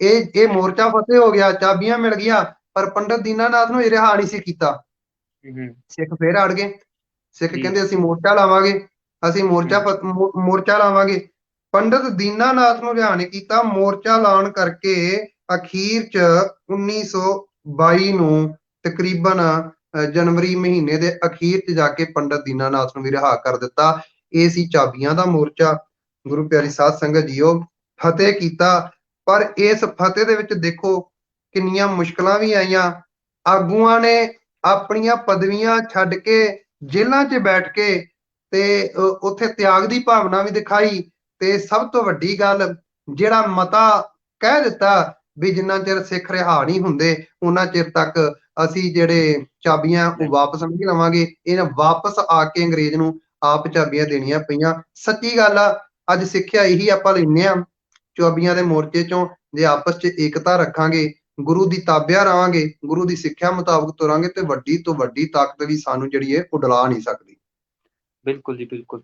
ਇਹ ਮੋਰਚਾ ਫਤਿਹ ਹੋ ਗਿਆ, ਚਾਬੀਆਂ ਮਿਲ ਗਈਆਂ, ਪਰ ਪੰਡਤ ਦੀਨਾਨਾਥ ਨੂੰ ਇਹ ਰਿਹਾ ਨਹੀਂ ਸੀ ਕੀਤਾ। ਹਮ, ਸਿੱਖ ਫੇਰ ਅੜ ਗਏ। ਸਿੱਖ ਜੀ ਕਹਿੰਦੇ ਅਸੀਂ ਮੋਰਚਾ ਲਾਵਾਂਗੇ, ਅਸੀਂ ਹਮ, ਮੋਰਚਾ ਲਾਵਾਂਗੇ। ਪੰਡਤ ਦੀਨਾਨਾਥ ਨੂੰ ਰਿਹਾ ਨਹੀਂ ਕੀਤਾ। ਮੋਰਚਾ ਲਾਉਣ ਕਰਕੇ ਅਖੀਰ ਚ 1922 ਨੂੰ ਤਕਰੀਬਨ ਜਨਵਰੀ ਮਹੀਨੇ ਦੇ ਅਖੀਰ ਚ ਜਾ ਕੇ ਪੰਡਤ ਦੀਨਾਨਾਥ ਨੂੰ ਵੀ ਰਿਹਾ ਕਰ ਦਿੱਤਾ। ਇਹ ਸੀ ਚਾਬੀਆਂ ਦਾ ਮੋਰਚਾ। ਗੁਰੂ ਪਿਆਰੀ ਸਾਧ ਸੰਗਤ ਜੀਓ, ਫਤਿਹ ਕੀਤਾ। ਪਰ ਇਸ ਫਤਿਹ ਦੇ ਵਿੱਚ ਦੇਖੋ ਕਿੰਨੀਆਂ ਮੁਸ਼ਕਲਾਂ ਵੀ ਆਈਆਂ। ਆਗੂਆਂ ਨੇ ਆਪਣੀਆਂ ਪਦਵੀਆਂ ਛੱਡ ਕੇ ਜੇਲ੍ਹਾਂ 'ਚ ਬੈਠ ਕੇ ਤੇ ਉੱਥੇ ਤਿਆਗ ਦੀ ਭਾਵਨਾ ਵੀ ਦਿਖਾਈ। ਤੇ ਸਭ ਤੋਂ ਵੱਡੀ ਗੱਲ, ਜਿਹੜਾ ਮਤਾ ਕਹਿ ਦਿੱਤਾ ਵੀ ਜਿੰਨਾ ਚਿਰ ਸਿੱਖ ਰਿਹਾ ਨਹੀਂ ਹੁੰਦੇ ਉਹਨਾਂ ਚਿਰ ਤੱਕ ਅਸੀਂ ਜਿਹੜੇ ਚਾਬੀਆਂ ਉਹ ਵਾਪਸ ਨਹੀਂ ਲਵਾਂਗੇ। ਇਹਨਾਂ ਵਾਪਸ ਆ ਕੇ ਅੰਗਰੇਜ਼ ਨੂੰ ਆਪ ਚਾਬੀਆਂ ਦੇਣੀਆਂ ਪਈਆਂ। ਸੱਚੀ ਗੱਲ ਆ, ਅੱਜ ਸਿੱਖਿਆ ਇਹੀ ਆਪਾਂ ਲੈਂਦੇ ਹਾਂ ਚਾਬੀਆਂ ਦੇ ਮੋਰਚੇ ਚੋਂ। ਜੇ ਆਪਸ 'ਚ ਏਕਤਾ ਰੱਖਾਂਗੇ, ਗੁਰੂ ਦੀ ਤਾਬਿਆ ਰਹਾਂਗੇ, ਗੁਰੂ ਦੀ ਸਿੱਖਿਆ ਮੁਤਾਬਕ ਤੁਰਾਂਗੇ, ਤੇ ਵੱਡੀ ਤੋਂ ਵੱਡੀ ਤਾਕਤ ਵੀ ਸਾਨੂੰ ਜਿਹੜੀ ਹੈ ਉਡਲਾ ਨਹੀਂ ਸਕਦੀ। ਬਿਲਕੁਲ ਜੀ ਬਿਲਕੁਲ।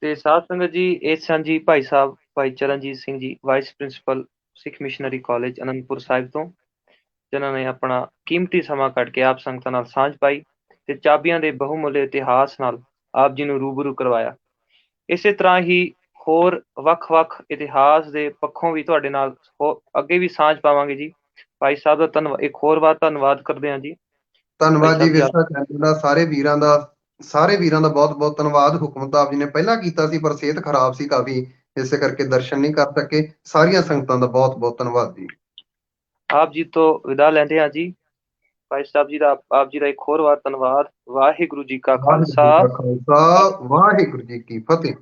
ਤੇ ਸਾਧ ਸੰਗਤ ਜੀ, ਇਹ ਸਨ ਜੀ ਭਾਈ ਸਾਹਿਬ ਭਾਈ ਚਰਨਜੀਤ ਸਿੰਘ ਜੀ, ਵਾਈਸ ਪ੍ਰਿੰਸੀਪਲ ਸਿੱਖ ਮਿਸ਼ਨਰੀ ਕਾਲਜ ਅਨੰਦਪੁਰ ਸਾਹਿਬ ਤੋਂ, ਜਿਨ੍ਹਾਂ ਨੇ ਆਪਣਾ ਕੀਮਤੀ ਸਮਾਂ ਕੱਢ ਕੇ ਆਪ ਸੰਗਤਾਂ ਨਾਲ ਸਾਂਝ ਪਾਈ ਤੇ ਚਾਬੀਆਂ ਦੇ ਬਹੁਮੁੱਲੇ ਇਤਿਹਾਸ ਨਾਲ ਆਪ ਜੀ ਨੂੰ ਰੂਬਰੂ ਕਰਵਾਇਆ। ਇਸੇ ਤਰ੍ਹਾਂ ਹੀ ਹੋਰ ਵੱਖ-ਵੱਖ ਇਤਿਹਾਸ ਦੇ ਪੱਖੋਂ ਵੀ ਤੁਹਾਡੇ ਨਾਲ ਅੱਗੇ ਵੀ ਸਾਂਝ ਪਾਵਾਂਗੇ ਜੀ। ਭਾਈ ਸਾਹਿਬ ਦਾ ਧੰਨਵਾਦ, ਇੱਕ ਹੋਰ ਵਾਰ ਧੰਨਵਾਦ ਕਰਦੇ ਹਾਂ ਜੀ। ਭਾਈ ਧੰਨਵਾਦ ਜੀ ਸਾਹਿਬ ਜੀ ਵਿਰਸਾ ਚੈਨਲ ਦਾ, ਸਾਰੇ ਵੀਰਾਂ ਦਾ ਬਹੁਤ ਬਹੁਤ ਧੰਨਵਾਦ। ਹੁਕਮ ਤਾਂ ਆਪ ਜੀ ਨੇ ਪਹਿਲਾਂ ਕੀਤਾ ਸੀ, ਪਰ ਸਿਹਤ ਖਰਾਬ ਸੀ ਕਾਫੀ, ਇਸੇ ਕਰਕੇ ਦਰਸ਼ਨ ਨਹੀਂ ਕਰ ਸਕੇ। ਸਾਰੀਆਂ ਸੰਗਤਾਂ ਦਾ ਬਹੁਤ ਬਹੁਤ ਧੰਨਵਾਦ ਜੀ। ਆਪ ਜੀ ਤੋਂ ਵਿਦਾ ਲੈਂਦੇ ਹਾਂ ਜੀ। ਭਾਈ ਸਾਹਿਬ ਜੀ ਦਾ ਆਪ ਜੀ ਦਾ ਇੱਕ ਹੋਰ ਵਾਰ ਧੰਨਵਾਦ। ਵਾਹਿਗੁਰੂ ਜੀ ਕਾ ਵਾਹਿਗੁਰੂ ਜੀ ਖਾਲਸਾ, ਕਾ ਖਾਲਸਾ, ਵਾਹਿਗੁਰੂ ਜੀ ਕੀ ਫਤਿਹ।